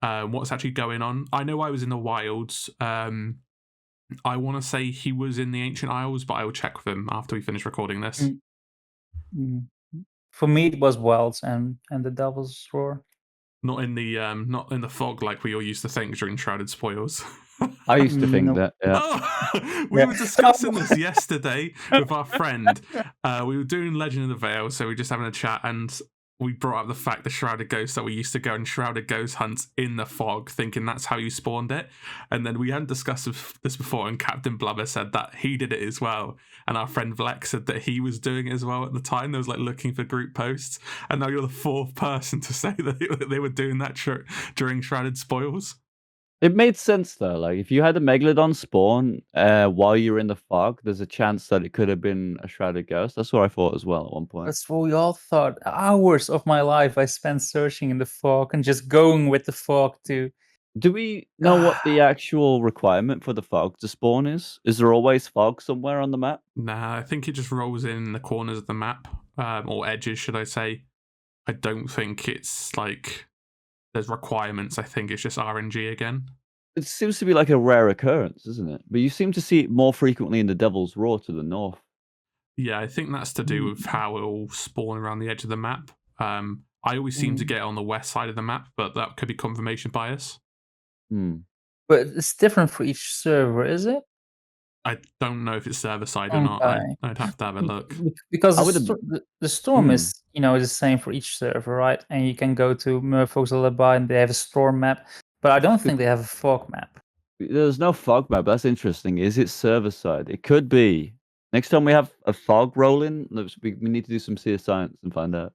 what's actually going on. I know I was in the wilds. I want to say he was in the Ancient Isles, but I will check with him after we finish recording this. Mm. For me, it was Wilds and the Devil's Roar. Not in the fog like we all used to think during Shrouded Spoils. I used to think No. that. Yeah. Oh, we were discussing this yesterday with our friend. We were doing Legend of the Veil, so we were just having a chat, and we brought up the fact the Shrouded Ghost that we used to go on Shrouded Ghost hunts in the fog, thinking that's how you spawned it. And then we hadn't discussed this before, and Captain Blubber said that he did it as well. And our friend Vlex said that he was doing it as well at the time. There was like looking for group posts. And now you're the fourth person to say that they were doing that during Shrouded Spoils. It made sense though. Like, if you had a Megalodon spawn while you were in the fog, there's a chance that it could have been a Shrouded Ghost. That's what I thought as well at one point. That's what we all thought. Hours of my life I spent searching in the fog and just going with the fog to. Do we know what the actual requirement for the fog to spawn is? Is there always fog somewhere on the map? Nah, I think it just rolls in the corners of the map, or edges, should I say. I don't think it's like there's requirements. I think it's just RNG again. It seems to be like a rare occurrence, isn't it? But you seem to see it more frequently in the Devil's Roar to the north. Yeah, I think that's to do with how it will spawn around the edge of the map. I always seem to get on the west side of the map, but that could be confirmation bias. But it's different for each server, is it? I don't know if it's server side or not. I'd have to have a look. Because I the storm is, the same for each server, right? And you can go to Merfolk's Lullaby and they have a storm map, but I don't think they have a fog map. There's no fog map. That's interesting. Is it server side? It could be. Next time we have a fog rolling, we need to do some CS science and find out.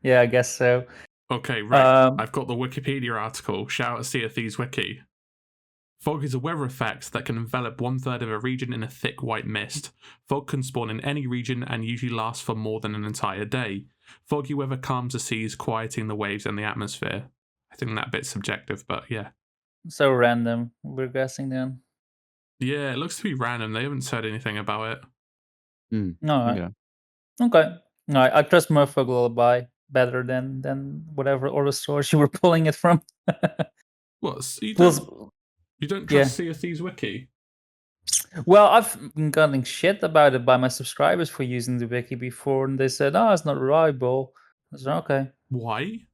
Yeah, I guess so. Okay, right. I've got the Wikipedia article. Shout out to Sea of Thieves Wiki. Fog is a weather effect that can envelop 1/3 of a region in a thick white mist. Fog can spawn in any region and usually lasts for more than an entire day. Foggy weather calms the seas, quieting the waves and the atmosphere. I think that bit's subjective, but yeah. So random, we're guessing then. Yeah, it looks to be random. They haven't said anything about it. No, Yeah. okay. No, I trust Merfolk Lullaby better than whatever other source you were pulling it from. What? You don't Yeah. trust Sea of Thieves Wiki? Well, I've been getting shit about it by my subscribers for using the wiki before, and they said, "Oh, it's not reliable." I said, "Okay." Why?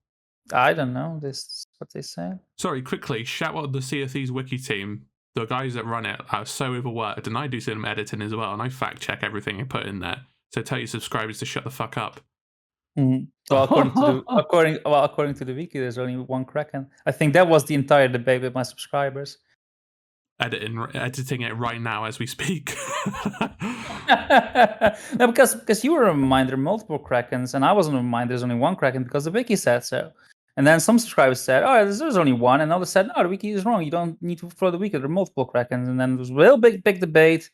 I don't know. This is what they say. Sorry, quickly, shout out the Sea of Thieves Wiki team. The guys that run it are so overworked, and I do some editing as well, and I fact check everything I put in there. So tell your subscribers to shut the fuck up. Well, according to the wiki, there's only one Kraken. I think that was the entire debate with my subscribers. Editing it right now as we speak. No, because you were a reminder multiple Krakens, and I wasn't a reminder there's only one Kraken because the wiki said so. And then some subscribers said, "Oh, there's only one," and others said, "No, the wiki is wrong. You don't need to follow the wiki. There are multiple Krakens." And then there was a real big debate,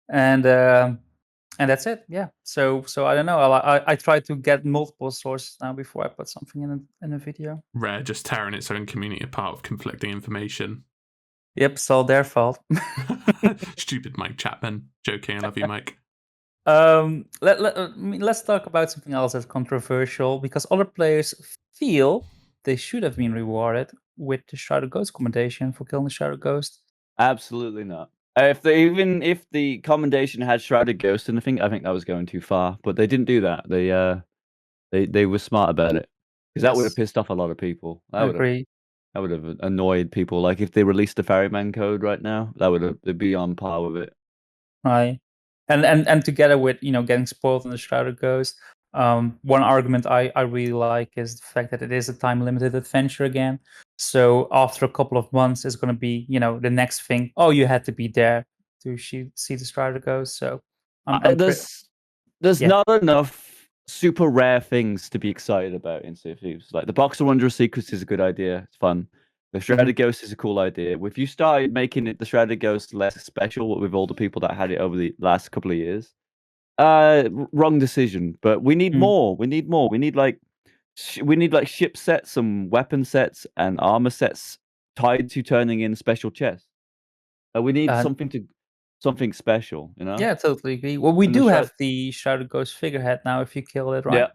and that's it. Yeah. So I don't know. I try to get multiple sources now before I put something in a video. Rare just tearing its own community apart with conflicting information. Yep, it's all their fault. Stupid Mike Chapman. Joking, I love you, Mike. Let's talk about something else that's controversial, because other players feel they should have been rewarded with the Shrouded Ghost commendation for killing the Shrouded Ghost. Absolutely not. If the commendation had Shrouded Ghost in the thing, I think that was going too far. But they didn't do that. They were smart about it, because that would have pissed off a lot of people. I agree. That would have annoyed people. Like, if they released the Ferryman code right now, they'd be on par with it. Right. And together with getting spoiled on the Shrouded Ghost, one argument I really like is the fact that it is a time limited adventure again. So after a couple of months, it's going to be the next thing. Oh, you had to be there to see the Shrouded Ghost. So there's not enough super rare things to be excited about in Sea of Thieves. Like, the Boxer Wanderer Secrets is a good idea. It's fun. The Shrouded Ghost is a cool idea. If you started making the Shrouded Ghost less special with all the people that had it over the last couple of years, Wrong decision. But we need more. We need more. We need like ship sets, some weapon sets, and armor sets tied to turning in special chests. We need something special, you know? Yeah, totally agree. Well, we And the do have the Shrouded Ghost figurehead now if you kill it, right?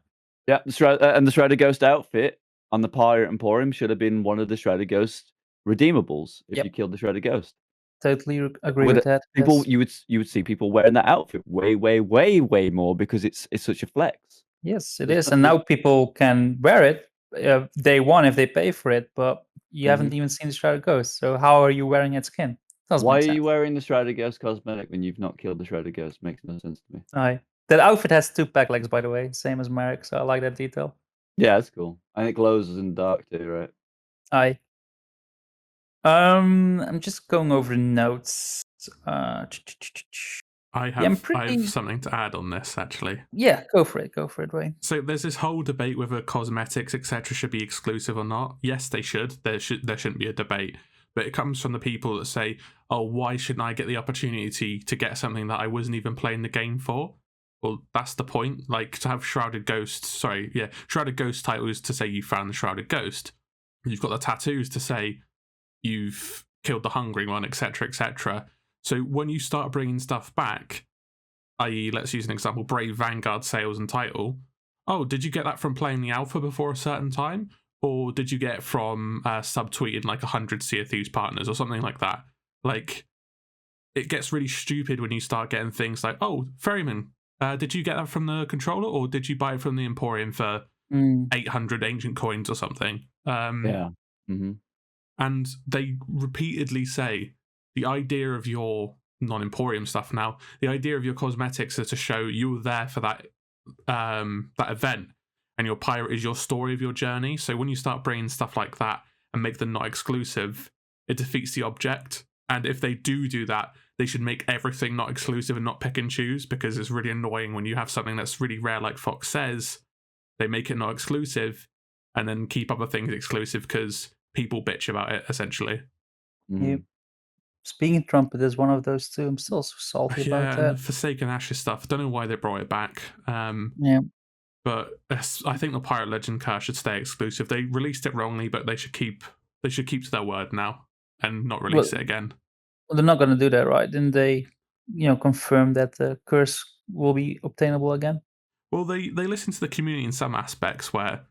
Yeah. The Shrouded Ghost outfit on the Pirate Emporium should have been one of the Shrouded Ghost redeemables if Yep. you killed the Shrouded Ghost. Totally agree with that. People, Yes. you would see people wearing that outfit way more because it's such a flex. Yes, it is. And now people can wear it day one if they pay for it, but you haven't even seen the Shrouded Ghost. So how are you wearing its skin? Doesn't Why make are sense. you wearing the Shrouded Ghost cosmetic when you've not killed the Shrouded Ghost? Makes no sense to me. Aye. That outfit has 2 back legs, by the way, same as Merrick, so I like that detail. Yeah, that's cool. And it glows in the dark too, right? Aye. I'm just going over the notes. I have I have something to add on this actually. Yeah, go for it, Ray. So there's this whole debate whether cosmetics etc. should be exclusive or not. Yes, they should. There shouldn't be a debate. But it comes from the people that say, "Oh, why shouldn't I get the opportunity to get something that I wasn't even playing the game for?" Well, that's the point. Like to have Shrouded Ghost titles to say you found the Shrouded Ghost. You've got the tattoos to say you've killed the hungry one, etc., etc. So when you start bringing stuff back, i.e., let's use an example, Brave Vanguard sales and title. Oh, did you get that from playing the alpha before a certain time? Or did you get it from subtweeting like 100 Sea of Thieves partners or something like that? Like, it gets really stupid when you start getting things like, oh, Ferryman, did you get that from the controller or did you buy it from the Emporium for 800 ancient coins or something? Yeah. And they repeatedly say the idea of your non-Emporium stuff now, the idea of your cosmetics is to show you were there for that event, and your pirate is your story of your journey. So when you start bringing stuff like that and make them not exclusive, it defeats the object. And if they do that, they should make everything not exclusive and not pick and choose, because it's really annoying when you have something that's really rare, like Fox says, they make it not exclusive and then keep other things exclusive because people bitch about it, essentially. Yeah. Speaking Trumpet is one of those two. I'm still so salty about that. Yeah, and the Forsaken Ashes stuff, I don't know why they brought it back. Yeah. But I think the Pirate Legend car should stay exclusive. They released it wrongly, but they should keep to their word now and not release it again. Well, they're not going to do that, right? Didn't they, confirm that the curse will be obtainable again? Well, they listen to the community in some aspects where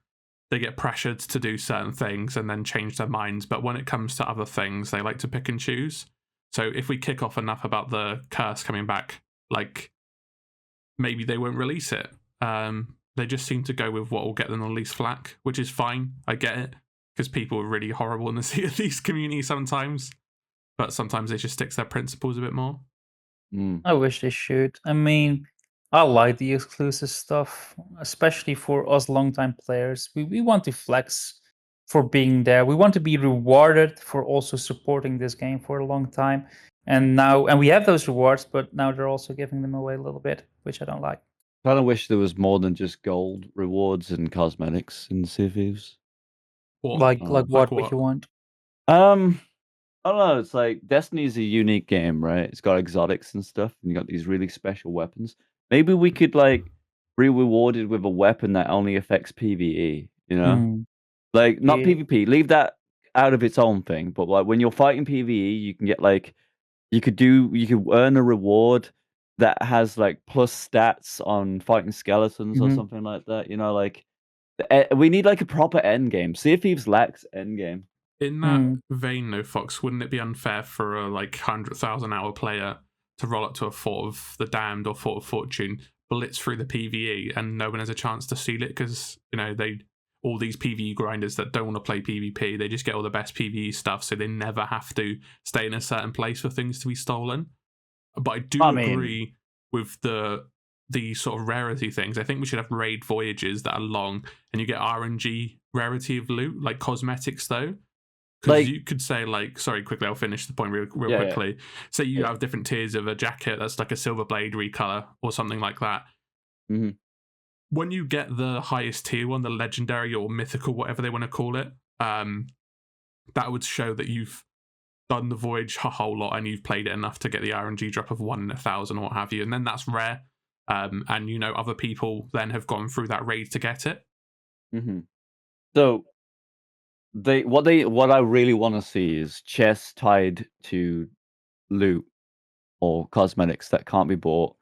they get pressured to do certain things and then change their minds. But when it comes to other things, they like to pick and choose. So if we kick off enough about the curse coming back, like, maybe they won't release it. They just seem to go with what will get them the least flack, which is fine. I get it, because people are really horrible in the Sea of Thieves community sometimes. But sometimes they just stick to their principles a bit more. I wish they should. I mean, I like the exclusive stuff, especially for us longtime players. We want to flex for being there. We want to be rewarded for also supporting this game for a long time. And we have those rewards, but now they're also giving them away a little bit, which I don't like. I kind of wish there was more than just gold rewards and cosmetics in Sea of Thieves. Like what you want? I don't know. It's like Destiny's a unique game, right? It's got exotics and stuff, and you got these really special weapons. Maybe we could like be rewarded with a weapon that only affects PvE. You know, like not PvP. Leave that out of its own thing. But like when you're fighting PvE, you can get like you could earn a reward that has like plus stats on fighting skeletons or something like that. You know, like we need like a proper end game. Sea of Thieves lacks end game. In that vein, though, Fox, wouldn't it be unfair for a 100,000-hour player to roll up to a Fort of the Damned or Fort of Fortune, blitz through the PvE, and no one has a chance to steal it because all these PvE grinders that don't want to play PvP, they just get all the best PvE stuff, so they never have to stay in a certain place for things to be stolen. But I do agree with the sort of rarity things. I think we should have raid voyages that are long, and you get RNG rarity of loot, like cosmetics, though. Because you could say, sorry, quickly, I'll finish the point real quickly. Yeah. Say you have different tiers of a jacket that's like a silver blade recolor or something like that. When you get the highest tier one, the legendary or mythical, whatever they want to call it, that would show that you've done the voyage a whole lot and you've played it enough to get the RNG drop of 1 in 1,000 or what have you. And then that's rare. and other people then have gone through that raid to get it. Mm-hmm. So what I really want to see is chests tied to loot or cosmetics that can't be bought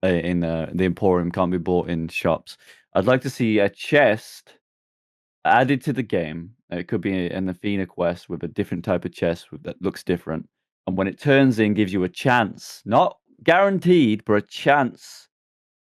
in the Emporium, can't be bought in shops. I'd like to see a chest added to the game. It could be an Athena quest with a different type of chest that looks different. And when it turns in, gives you a chance, not guaranteed, but a chance.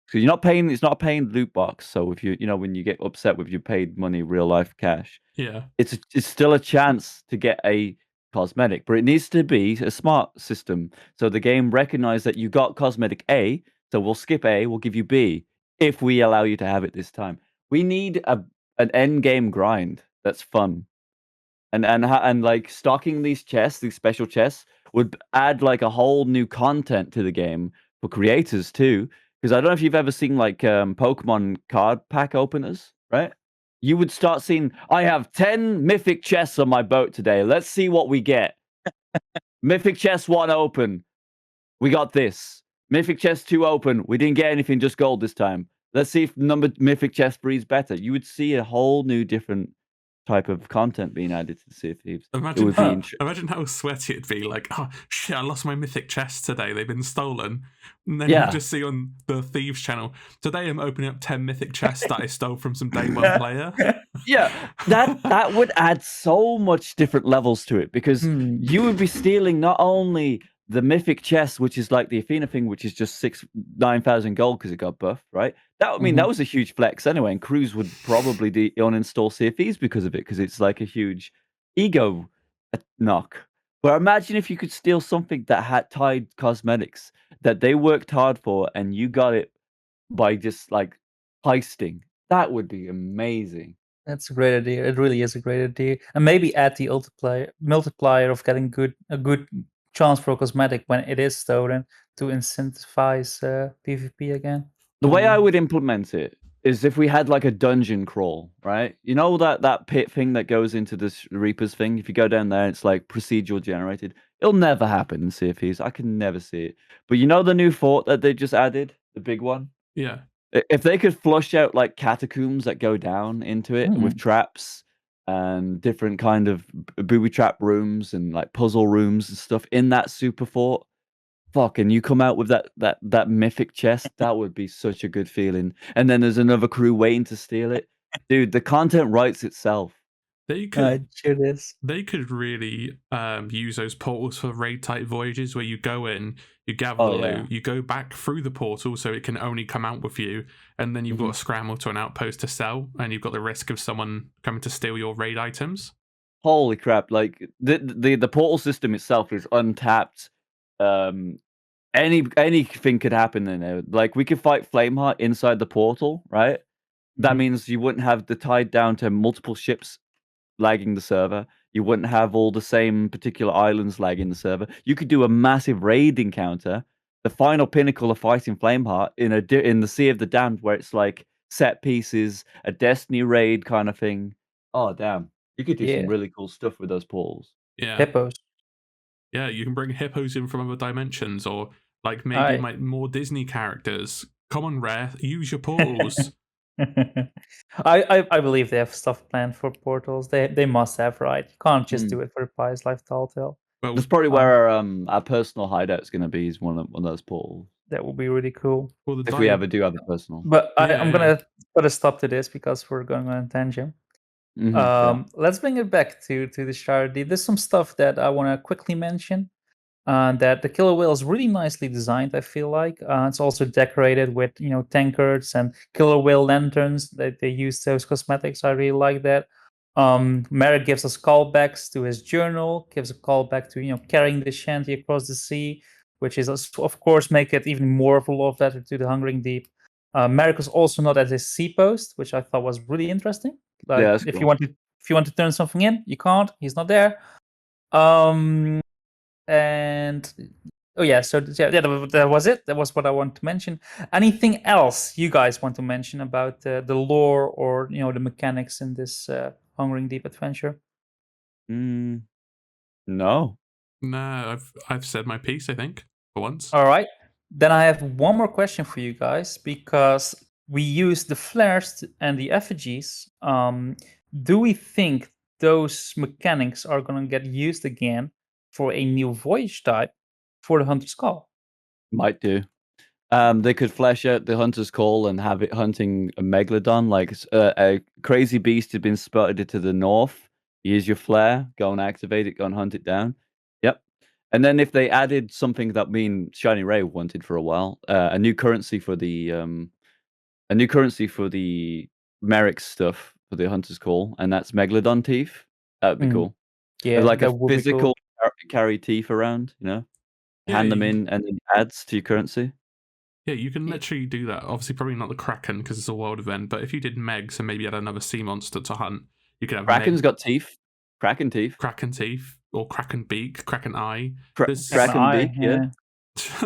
So you're not paying. It's not a paying loot box. So if when you get upset with your paid money, real life cash, Yeah. it's still a chance to get a cosmetic, but it needs to be a smart system. So the game recognizes that you got cosmetic A, so we'll skip A, we'll give you B if we allow you to have it this time. We need an end game grind that's fun. And like stocking these chests, these special chests, would add like a whole new content to the game for creators too. Because I don't know if you've ever seen like Pokemon card pack openers, right? You would start seeing, I have 10 mythic chests on my boat today. Let's see what we get. Mythic chest 1 open. We got this. Mythic chest 2 open. We didn't get anything, just gold this time. Let's see if mythic chest 3 is better. You would see a whole new different type of content being added to the Sea of Thieves. Imagine how sweaty it'd be. Like, oh shit, I lost my mythic chests today. They've been stolen. And then you just see on the Thieves channel, today I'm opening up 10 mythic chests that I stole from some day one player. Yeah, that would add so much different levels to it, because you would be stealing not only the mythic chest, which is like the Athena thing, which is just 9,000 gold because it got buffed, right? That would mean that was a huge flex anyway, and crews would probably uninstall Sea of Thieves because of it, because it's like a huge ego knock. But imagine if you could steal something that had tied cosmetics that they worked hard for, and you got it by just like heisting. That would be amazing. That's a great idea. It really is a great idea. And maybe add the multiplier of getting a good chance for a cosmetic when it is stolen to incentivize PvP again. The way I would implement it is if we had like a dungeon crawl, right? You know that pit thing that goes into this Reaper's thing? If you go down there, it's like procedural generated. It'll never happen in Sea of Thieves. I can never see it. But you know the new fort that they just added? The big one? Yeah. If they could flush out like catacombs that go down into it with traps and different kind of booby trap rooms and like puzzle rooms and stuff in that super fort, fuck, and you come out with that mythic chest, that would be such a good feeling. And then there's another crew waiting to steal it. Dude, the content writes itself. They could sure is. They could really use those portals for raid type voyages where you go in, you gather the loot, you go back through the portal so it can only come out with you, and then you've got to scramble to an outpost to sell, and you've got the risk of someone coming to steal your raid items. Holy crap! Like the portal system itself is untapped. Anything could happen in there. Like we could fight Flameheart inside the portal, right? That means you wouldn't have the tied down to multiple ships lagging the server. You wouldn't have all the same particular islands lagging the server. You could do a massive raid encounter, the final pinnacle of fighting Flameheart in the Sea of the Damned, where it's like set pieces, a Destiny raid kind of thing. Oh damn! You could do some really cool stuff with those portals. Yeah, hippos. Yeah, you can bring hippos in from other dimensions, or like maybe more Disney characters. Come on, Rare, use your portals. I believe they have stuff planned for portals. They must have, right? You can't just do it for the Pies Life Telltale. Well, that's probably where our personal hideout is going to be. Is one of those portals. That would be really cool. Well, if we ever do have a personal. But I'm gonna put a stop to this because we're going on a tangent. Let's bring it back to the Shrouded Deep. There's some stuff that I want to quickly mention. That the killer whale is really nicely designed, I feel like. It's also decorated with, tankards and killer whale lanterns that they use those cosmetics. I really like that. Merrick gives us callbacks to his journal, gives a callback to, carrying the shanty across the sea, which is, of course, make it even more of a love letter to the Hungering Deep. Merrick was also not at his sea post, which I thought was really interesting. Like, yeah, if you want to turn something in, you can't. He's not there. And so that was it. That was what I want to mention. Anything else you guys want to mention about the lore or the mechanics in this Hungering Deep adventure? No. No, I've said my piece, I think, for once. All right. Then I have one more question for you guys, because we use the flares and the effigies. Do we think those mechanics are going to get used again for a new voyage type for the Hunter's Call? Might do. They could flesh out the Hunter's Call and have it hunting a Megalodon. Like a crazy beast had been spotted to the north. Use your flare, go and activate it, go and hunt it down. Yep. And then if they added something that me and AshinyRay wanted for a while, a new currency for the Merrick stuff for the Hunter's Call, and that's Megalodon teeth. That would be cool. Yeah, Like a that would be physical cool. carry teeth around, Yeah, hand them in, and it adds to your currency. Yeah, you can literally do that. Obviously, probably not the Kraken because it's a world event, but if you did Megs and maybe had another sea monster to hunt, you could have Kraken's got teeth. Kraken teeth. Kraken teeth, or Kraken beak, Kraken eye. Kraken beak, yeah.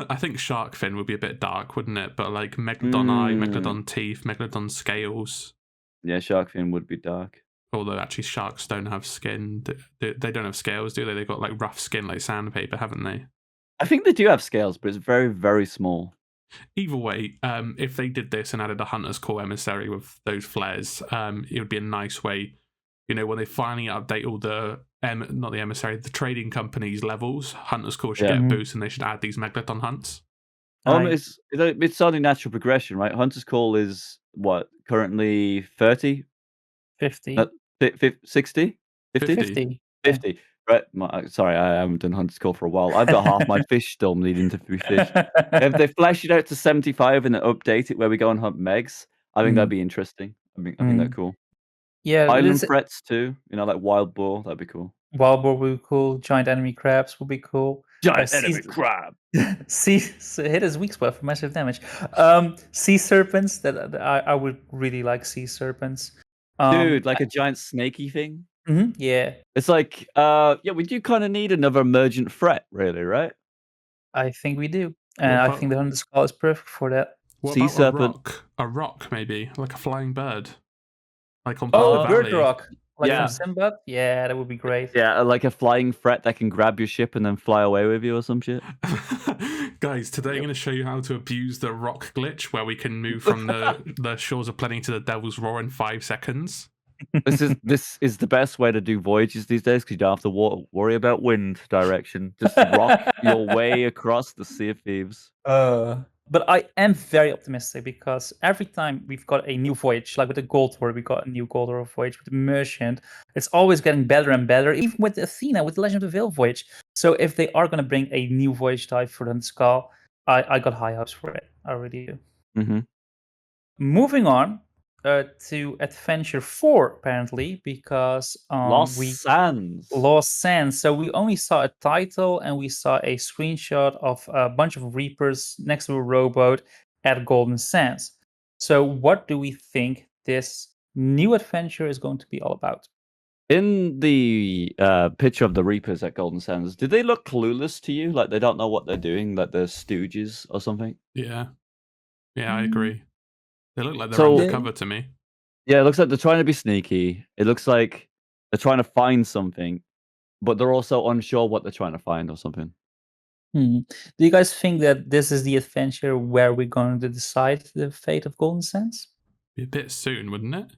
I think shark fin would be a bit dark, wouldn't it? But like Megalodon eye, Megalodon teeth, Megalodon scales. Yeah, shark fin would be dark. Although actually sharks don't have skin. They don't have scales, do they? They've got like rough skin like sandpaper, haven't they? I think they do have scales, but it's very, very small. Either way, if they did this and added a Hunter's Call emissary with those flares, it would be a nice way. When they finally update all the not the emissary, the trading companies levels, Hunter's Call should get a boost, and they should add these Megalodon hunts. It's only natural progression, right? Hunter's Call is what currently 30, 50, 60, 50. 50. Right, sorry, I haven't done Hunter's Call for a while. I've got half my fish still needing to be fished. If they flash it out to 75 and then update it where we go and hunt megs, I think that'd be interesting. I think that's cool. Yeah, Island threats too, like wild boar, that'd be cool. Wild boar would be cool. Giant enemy crabs would be cool. Giant enemy crab. Hit his weak spot for massive damage. Sea serpents. That I would really like sea serpents. Dude, like a giant snaky thing. Yeah. It's like, we do kind of need another emergent threat, really, right? I think we do, and I think the Hunter's Call is perfect for that. What sea about serpent? A rock, maybe like a flying bird, like on Bird Valley. rock, like from Sinbad. Yeah, that would be great. Yeah, like a flying threat that can grab your ship and then fly away with you or some shit. Guys, today I'm going to show you how to abuse the rock glitch, where we can move from the shores of plenty to the Devil's Roar in 5 seconds. This is the best way to do voyages these days, because you don't have to worry about wind direction. Just rock your way across the Sea of Thieves. But I am very optimistic, because every time we've got a new voyage, like with the Gold War, we got a new Gold War voyage with the Merchant. It's always getting better and better, even with Athena, with the Legend of the Veil voyage. So if they are going to bring a new voyage type for the Skull, I got high hopes for it. I really do. Mm-hmm. Moving on to Adventure 4, apparently, because Lost Sands. Lost Sands. So we only saw a title, and we saw a screenshot of a bunch of Reapers next to a rowboat at Golden Sands. So what do we think this new adventure is going to be all about? In the picture of the Reapers at Golden Sands, did they look clueless to you? Like they don't know what they're doing, like they're stooges or something? Yeah, I agree. They look like they're undercover to me. Yeah, it looks like they're trying to be sneaky. It looks like they're trying to find something, but they're also unsure what they're trying to find or something. Do you guys think that this is the adventure where we're going to decide the fate of Golden Sands? Be a bit soon, wouldn't it?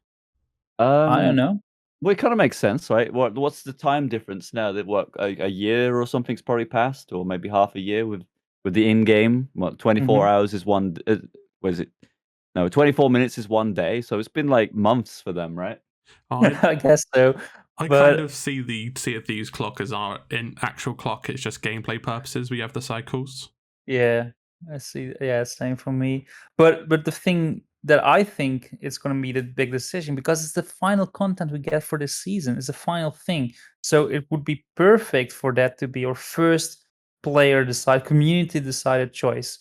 I don't know. Well, it kind of makes sense, right? What's the time difference now? That a year or something's probably passed, or maybe half a year with the in-game. 24 hours is one. Was it? No, 24 minutes is one day. So it's been like months for them, right? I guess so. I kind of see the Sea of Thieves clock as our actual clock. It's just gameplay purposes. We have the cycles. Yeah, I see. Yeah, same for me. But the thing that I think is going to be the big decision, because it's the final content we get for this season. It's the final thing. So it would be perfect for that to be your first community decided choice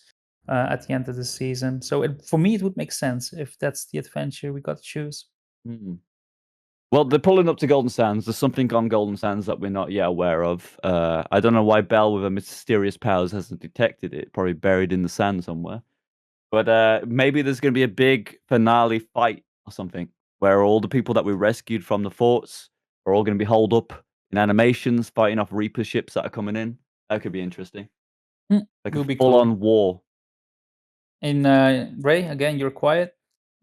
at the end of the season. So for me, it would make sense if that's the adventure we got to choose. Well, they're pulling up to Golden Sands. There's something on Golden Sands that we're not yet aware of. I don't know why Belle, with her mysterious powers, hasn't detected it. Probably buried in the sand somewhere. But maybe there's going to be a big finale fight or something, where all the people that we rescued from the forts are all going to be holed up in animations, fighting off Reaper ships that are coming in. That could be interesting. Like a full-on war. And Ray, again, you're quiet.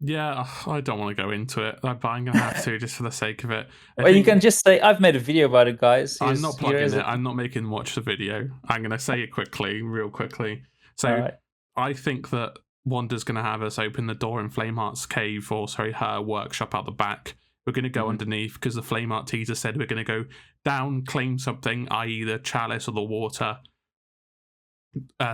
Yeah, I don't want to go into it, but I'm gonna have to just for the sake of it. I Well, you think can just say, I've made a video about it, guys. I'm not Here plugging is it. I'm not making them watch the video. I'm gonna say it quickly, real quickly. So Alright. I think that Wanda's gonna have us open the door in Flameheart's cave, or sorry, her workshop out the back. We're gonna go underneath because the Flameheart teaser said we're gonna go down, claim something, i.e. the chalice or the water.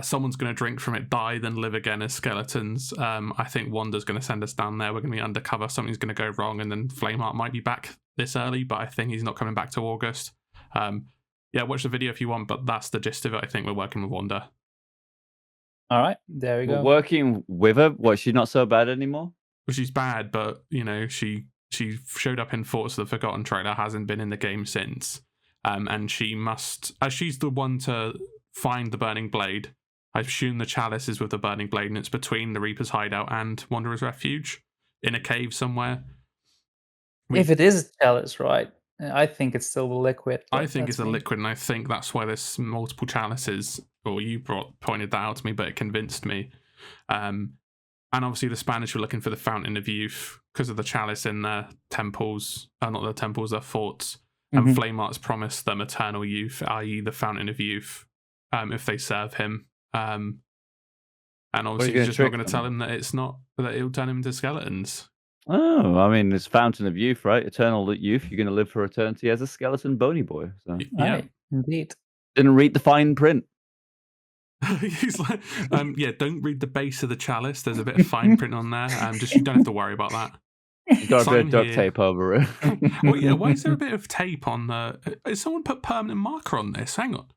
Someone's going to drink from it, die, then live again as skeletons. I think Wanda's going to send us down there. We're going to be undercover. Something's going to go wrong, and then Flameheart might be back this early, but I think he's not coming back to August. Yeah, watch the video if you want, but that's the gist of it. I think we're working with Wanda. All right, there we go. Working with her, she's not so bad anymore? Well, she's bad, but, she showed up in Force of the Forgotten trailer, hasn't been in the game since. And she must, as she's the one to find the Burning Blade. I assume the chalice is with the Burning Blade, and it's between the Reaper's hideout and Wanderer's Refuge in a cave somewhere. If it is a chalice, right? I think it's still the liquid. I think it's a liquid, and I think that's why there's multiple chalices. Or you pointed that out to me, but it convinced me. And obviously the Spanish were looking for the Fountain of Youth because of the chalice in their temples, not their temples, their forts. And Flameheart's promised them eternal youth, i.e. the Fountain of Youth. If they serve him, and obviously he's just not going to tell him that it's not, that it'll turn him into skeletons. Oh, I mean, it's Fountain of Youth, right? Eternal youth. You're going to live for eternity as a skeleton bony boy. So. Yeah, right, indeed. Didn't read the fine print. He's like, don't read the base of the chalice. There's a bit of fine print on there. Just you don't have to worry about that. You've got a bit of duct tape over it. Oh yeah, why is there a bit of tape on the? Has someone put permanent marker on this? Hang on,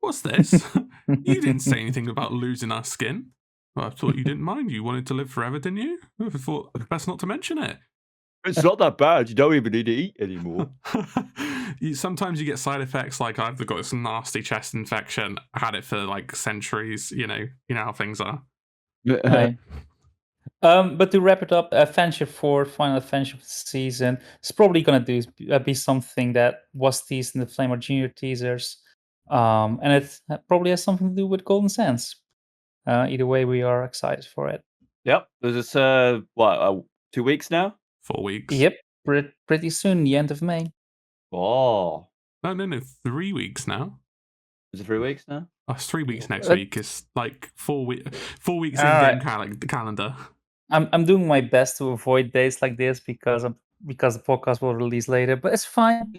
what's this? You didn't say anything about losing our skin. Well, I thought you didn't mind. You wanted to live forever, didn't you? I thought best not to mention it. It's not that bad. You don't even need to eat anymore. Sometimes you get side effects like I've got this nasty chest infection. I had it for like centuries. You know how things are. Right. But to wrap it up, Adventure 4, final adventure of the season, is probably going to be something that was teased in the Flamer Junior teasers. And it probably has something to do with Golden Sands. Either way, we are excited for it. Yep. There's this, 2 weeks now? 4 weeks. Yep. Pretty soon, the end of May. Oh. No, 3 weeks now. Is it 3 weeks now? Oh, it's 3 weeks next week. It's like 4 weeks. 4 weeks in game calendar. I'm doing my best to avoid days like this because the podcast will release later, but it's fine.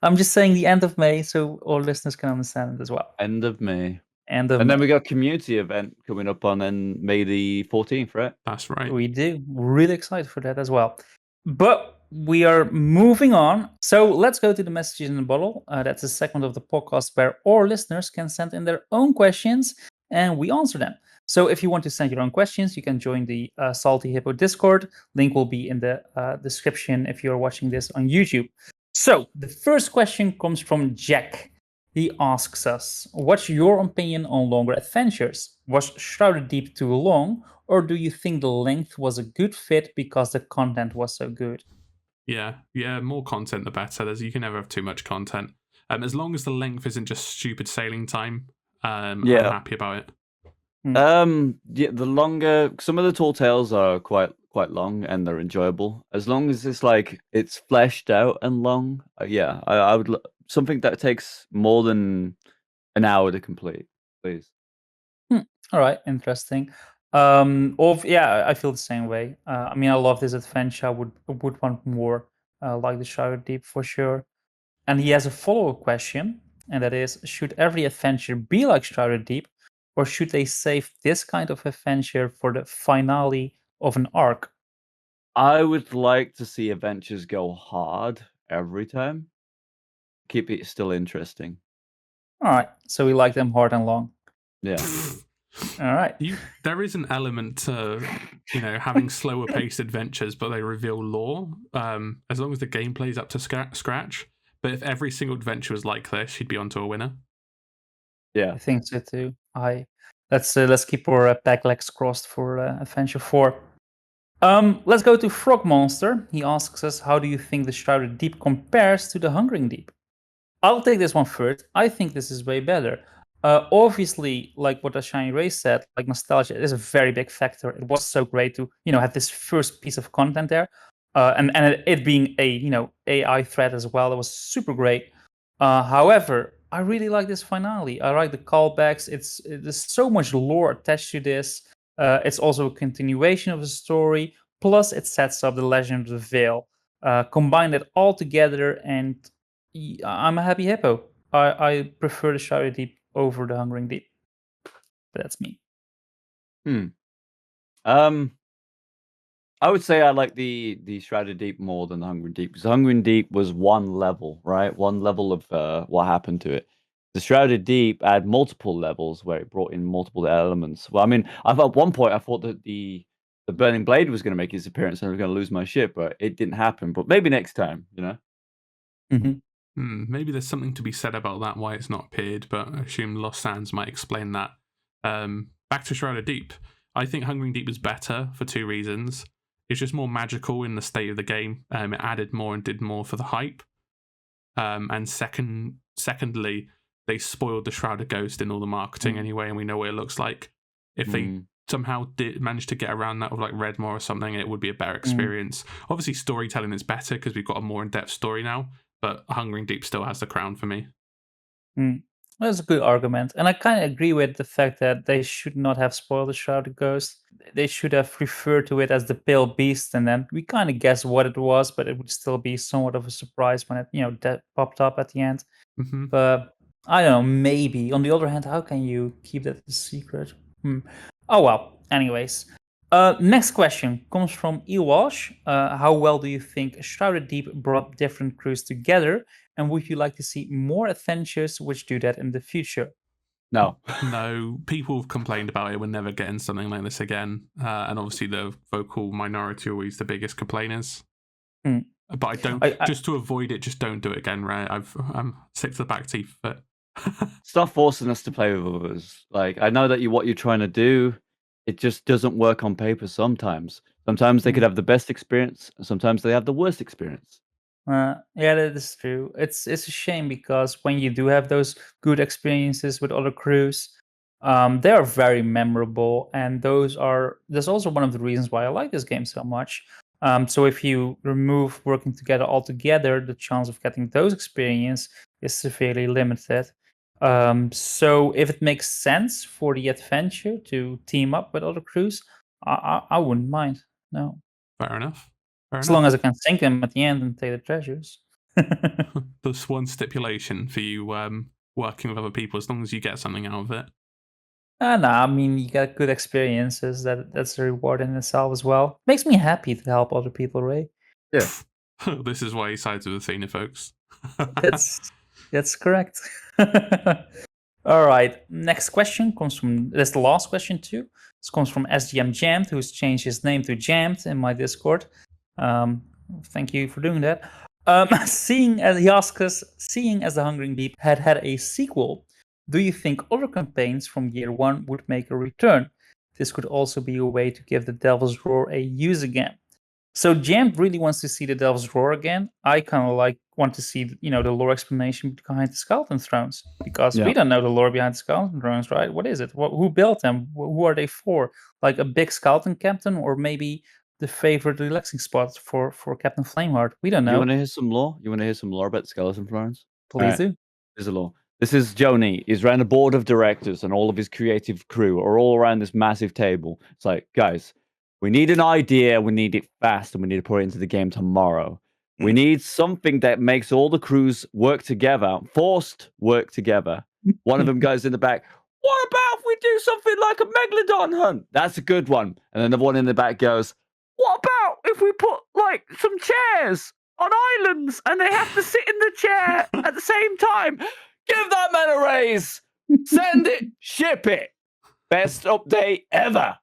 I'm just saying the end of May so all listeners can understand it as well. End of May. And then we got a community event coming up on May the 14th, right? That's right. We do. We're really excited for that as well. But we are moving on. So let's go to the messages in the bottle. That's a segment of the podcast where all listeners can send in their own questions and we answer them. So if you want to send your own questions, you can join the Salty Hippo Discord. Link will be in the description if you're watching this on YouTube. So the first question comes from Jack. He asks us, what's your opinion on longer adventures? Was Shrouded Deep too long, or do you think the length was a good fit because the content was so good? Yeah, more content the better. You can never have too much content. As long as the length isn't just stupid sailing time, I'm happy about it. The longer, some of the tall tales are quite long and they're enjoyable. As long as it's fleshed out and long, I would something that takes more than an hour to complete, please. All right, interesting. I feel the same way. I mean, I love this adventure. I would want more, like the Shrouded Deep for sure. And he has a follow-up question, and that is: should every adventure be like Shrouded Deep, or should they save this kind of adventure for the finale of an arc? I would like to see adventures go hard every time. Keep it still interesting. All right, so we like them hard and long. Yeah. All right. There is an element to, having slower paced adventures, but they reveal lore. As long as the gameplay's up to scratch. But if every single adventure was like this, you'd be onto a winner. Yeah, I think so too. Let's keep our back legs crossed for Adventure 4. Let's go to Frog Monster. He asks us, how do you think the Shrouded Deep compares to the Hungering Deep? I'll take this one first. I think this is way better. Obviously, like what AShinyRay said, like nostalgia is a very big factor. It was so great to have this first piece of content there, and it being a AI thread as well. It was super great. However, I really like this finale. I like the callbacks. There's so much lore attached to this. It's also a continuation of the story. Plus, it sets up the Legend of the Veil. Combine it all together, and I'm a happy hippo. I prefer the Shrouded Deep over the Hungering Deep. But that's me. I would say I like the Shrouded Deep more than the Hungering Deep, because the Hungering Deep was one level, right? One level of what happened to it. The Shrouded Deep had multiple levels where it brought in multiple elements. Well, I mean, at one point I thought that the Burning Blade was going to make its appearance and I was going to lose my ship, but it didn't happen. But maybe next time, you know. Maybe there's something to be said about that, why it's not appeared, but I assume Lost Sands might explain that. Back to Shrouded Deep. I think Hungering Deep was better for two reasons. It's just more magical in the state of the game. It added more and did more for the hype. And secondly, they spoiled the Shrouded Ghost in all the marketing anyway, and we know what it looks like. If they somehow did manage to get around that with like Redmore or something, it would be a better experience. Obviously, storytelling is better because we've got a more in-depth story now, but Hungering Deep still has the crown for me. That's a good argument. And I kind of agree with the fact that they should not have spoiled the Shrouded Ghost. They should have referred to it as the Pale Beast, and then we kind of guess what it was, but it would still be somewhat of a surprise when it, that popped up at the end. But I don't know, maybe. On the other hand, how can you keep that a secret? Oh well. Anyways. Next question comes from E. Walsh. How well do you think Shrouded Deep brought different crews together? And would you like to see more adventures which do that in the future? No. No, people have complained about it. We're never getting something like this again. And obviously the vocal minority are always the biggest complainers. But I don't, just to avoid it, just don't do it again, right? I'm sick to the back teeth of it. Stop forcing us to play with others. Like, I know that what you're trying to do, it just doesn't work on paper sometimes. Sometimes they could have the best experience, and sometimes they have the worst experience. Yeah, that is true. It's a shame because when you do have those good experiences with other crews, they are very memorable, and that's also one of the reasons why I like this game so much. So if you remove working together altogether, the chance of getting those experience is severely limited. So if it makes sense for the adventure to team up with other crews, I wouldn't mind. No. Fair enough. As long as I can sink them at the end and take the treasures. There's one stipulation for you working with other people, as long as you get something out of it. No, I mean, you get good experiences. That's a reward in itself as well. Makes me happy to help other people, Ray. Yeah. This is why he sides with Athena, folks. That's correct. All right. Next question comes from, that's the last question too. This comes from SGM Jammed, who's changed his name to Jammed in my Discord. Thank you for doing that. Seeing as the Hungering Deep had a sequel, do you think other campaigns from year one would make a return? This could also be a way to give the Devil's Roar a use again. So Jammed really wants to see the Devil's Roar again. I kind of want to see the lore explanation behind the Skeleton Thrones, because we don't know the lore behind the Skeleton Thrones, right? What is it? Who built them? Who are they for? Like a big skeleton captain, or maybe the favorite relaxing spot for Captain Flameheart? We don't know. You want to hear some lore? You want to hear some lore about the Skeleton Thrones? Please do. Here's the lore. This is Joni. He's around a board of directors, and all of his creative crew are all around this massive table. It's like, guys, we need an idea, we need it fast, and we need to put it into the game tomorrow. We need something that makes all the crews work together, forced work together. One of them goes in the back, what about if we do something like a Megalodon hunt? That's a good one. And then the one in the back goes, what about if we put like some chairs on islands and they have to sit in the chair at the same time? Give that man a raise. Send it. Ship it. Best update ever.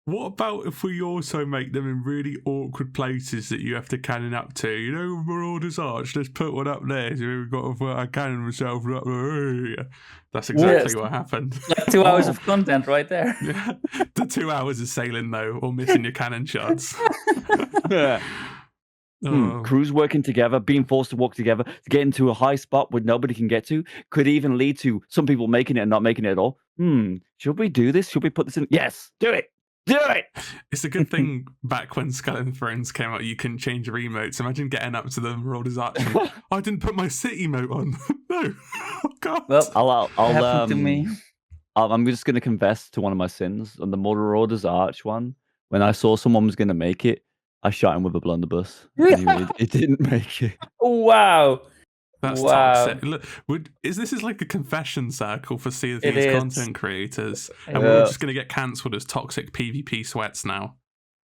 What about if we also make them in really awkward places that you have to cannon up to? Marauder's Arch, let's put one up there. So we've got to put our cannon myself up there. That's exactly what happened. Like 2 hours of content right there. Yeah. The 2 hours of sailing, though, or missing your cannon shots. Crews working together, being forced to walk together to get into a high spot where nobody can get to, could even lead to some people making it and not making it at all. Should we do this? Should we put this in? Yes, do it. Do it. It's a good thing back when Skeleton Thrones came out, you couldn't change your emotes. Imagine getting up to them, rolled his arch. I didn't put my city emote on. No. Oh, God. Well, I'll happened to me. I'm just going to confess to one of my sins on the Marauders Arch one. When I saw someone was going to make it, I shot him with a blunderbuss. Anyway, it didn't make it. Wow. That's Wow. toxic. Look, this is like a confession circle for Sea of It Thieves is. content creators, and we're just going to get cancelled as toxic PvP sweats now.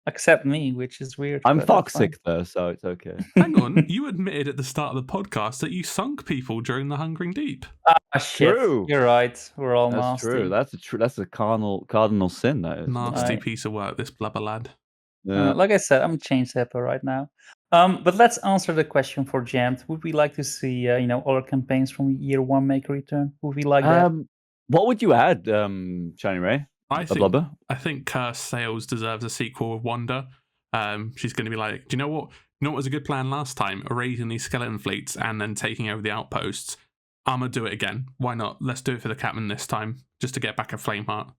Except me, which is weird. I'm but that's toxic though, so it's okay. Hang on, you admitted at the start of the podcast that you sunk people during the Hungering Deep. Ah, shit. True. You're right. We're all That's nasty. true. That's a cardinal sin. That is Nasty Right. piece of work, this blubber lad. Yeah. Like I said, I'm a change hippo right now. But let's answer the question for Jammed. Would we like to see, other campaigns from year one make a return? Would we like that? What would you add, AShinyRay? I Blubber? think Cursed Sails deserves a sequel with Wanda. She's going to be like, do you know what? You know what was a good plan last time? Erasing these skeleton fleets and then taking over the outposts. I'm going to do it again. Why not? Let's do it for the captain this time, just to get back a Flameheart.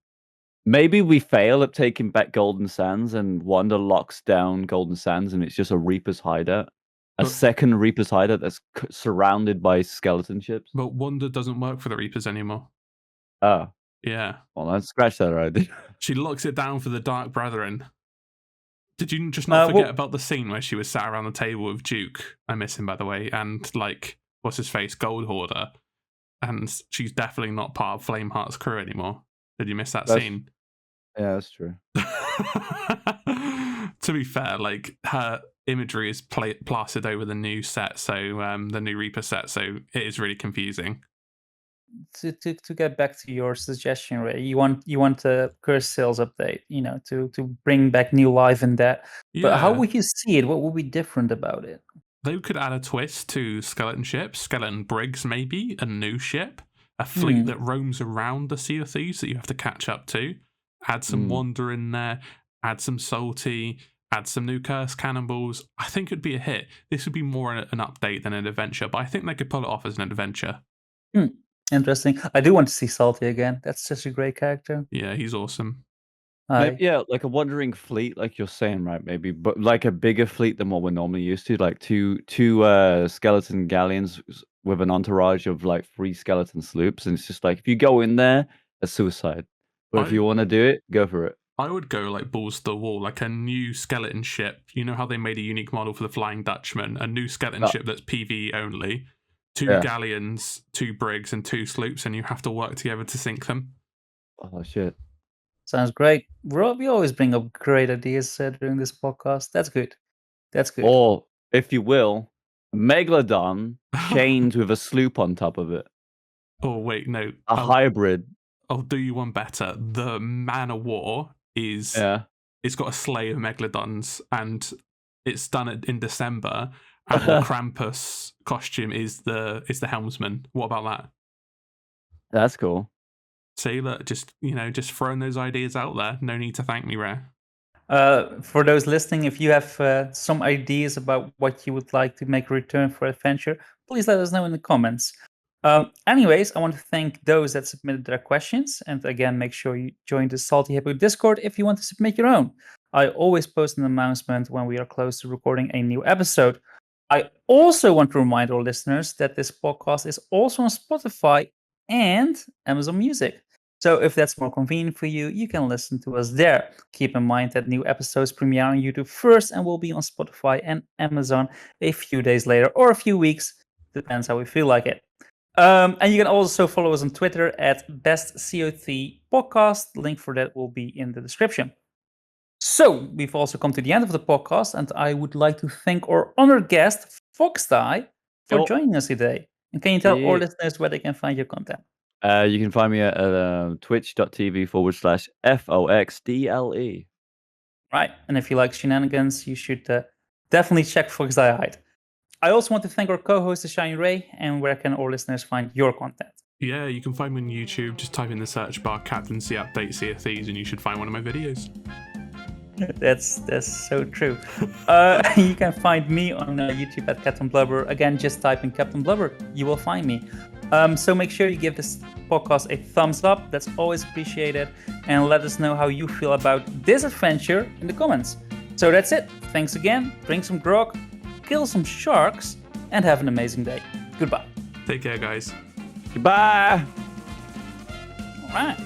Maybe we fail at taking back Golden Sands and Wanda locks down Golden Sands and it's just a Reaper's hideout. A second Reaper's hideout that's surrounded by skeleton ships. But Wanda doesn't work for the Reapers anymore. Oh. Yeah. Well, let's scratch that idea. She locks it down for the Dark Brethren. Did you just not forget about the scene where she was sat around the table with Duke? I miss him, by the way. And, what's his face? Gold Hoarder. And she's definitely not part of Flameheart's crew anymore. Did you miss that scene? Yeah, that's true. To be fair, her imagery is plastered over the new set, so the new Reaper set, so it is really confusing. To get back to your suggestion, Ray, you want a Curse Sales update, to bring back new life in that. Yeah. But how would you see it? What would be different about it? They could add a twist to skeleton ships, skeleton brigs maybe, a new ship, a fleet that roams around the Sea of Thieves that you have to catch up to. Add some Wander in there, add some Salty, add some new Curse Cannonballs. I think it'd be a hit. This would be more an update than an adventure, but I think they could pull it off as an adventure. Interesting. I do want to see Salty again. That's such a great character. Yeah, he's awesome. Yeah, like a wandering fleet, like you're saying, right? Maybe, but like a bigger fleet than what we're normally used to, like two skeleton galleons with an entourage of 3 skeleton sloops, and it's just like if you go in there, it's suicide. But if you want to do it, go for it. I would go balls to the wall, like a new skeleton ship. You know how they made a unique model for the Flying Dutchman? A new skeleton ship that's PvE only. 2 galleons, 2 brigs, and 2 sloops, and you have to work together to sink them. Oh shit! Sounds great. We always bring up great ideas during this podcast. That's good. That's good. Or, if you will, Megalodon chained with a sloop on top of it. Oh wait, no. A hybrid. I'll do you one better. The Man of War is it's got a sleigh of megalodons, and it's done in December. And the Krampus costume is the helmsman. What about that? That's cool. See, look, just throwing those ideas out there. No need to thank me, Rare. For those listening, if you have some ideas about what you would like to make a return for adventure, please let us know in the comments. Anyways, I want to thank those that submitted their questions. And again, make sure you join the Salty Hippo Discord if you want to submit your own. I always post an announcement when we are close to recording a new episode. I also want to remind our listeners that this podcast is also on Spotify and Amazon Music. So if that's more convenient for you, you can listen to us there. Keep in mind that new episodes premiere on YouTube first and will be on Spotify and Amazon a few days later or a few weeks. Depends how we feel like it. And you can also follow us on Twitter at BestCOT Podcast. Link for that will be in the description. So we've also come to the end of the podcast, and I would like to thank our honored guest, FOXDIE, for joining us today. And can you tell our listeners where they can find your content? You can find me at twitch.tv/FOXDLE. Right. And if you like shenanigans, you should definitely check FOXDIE Hide. I also want to thank our co-host, AShinyRay, and where can our listeners find your content? Yeah, you can find me on YouTube. Just type in the search bar Captain C Update Sea of Thieves, and you should find one of my videos. That's so true. You can find me on YouTube at Captain Blubber. Again, just type in Captain Blubber, you will find me. So make sure you give this podcast a thumbs up. That's always appreciated. And let us know how you feel about this adventure in the comments. So that's it. Thanks again. Drink some grog, kill some sharks, and have an amazing day. Goodbye. Take care, guys. Goodbye. All right.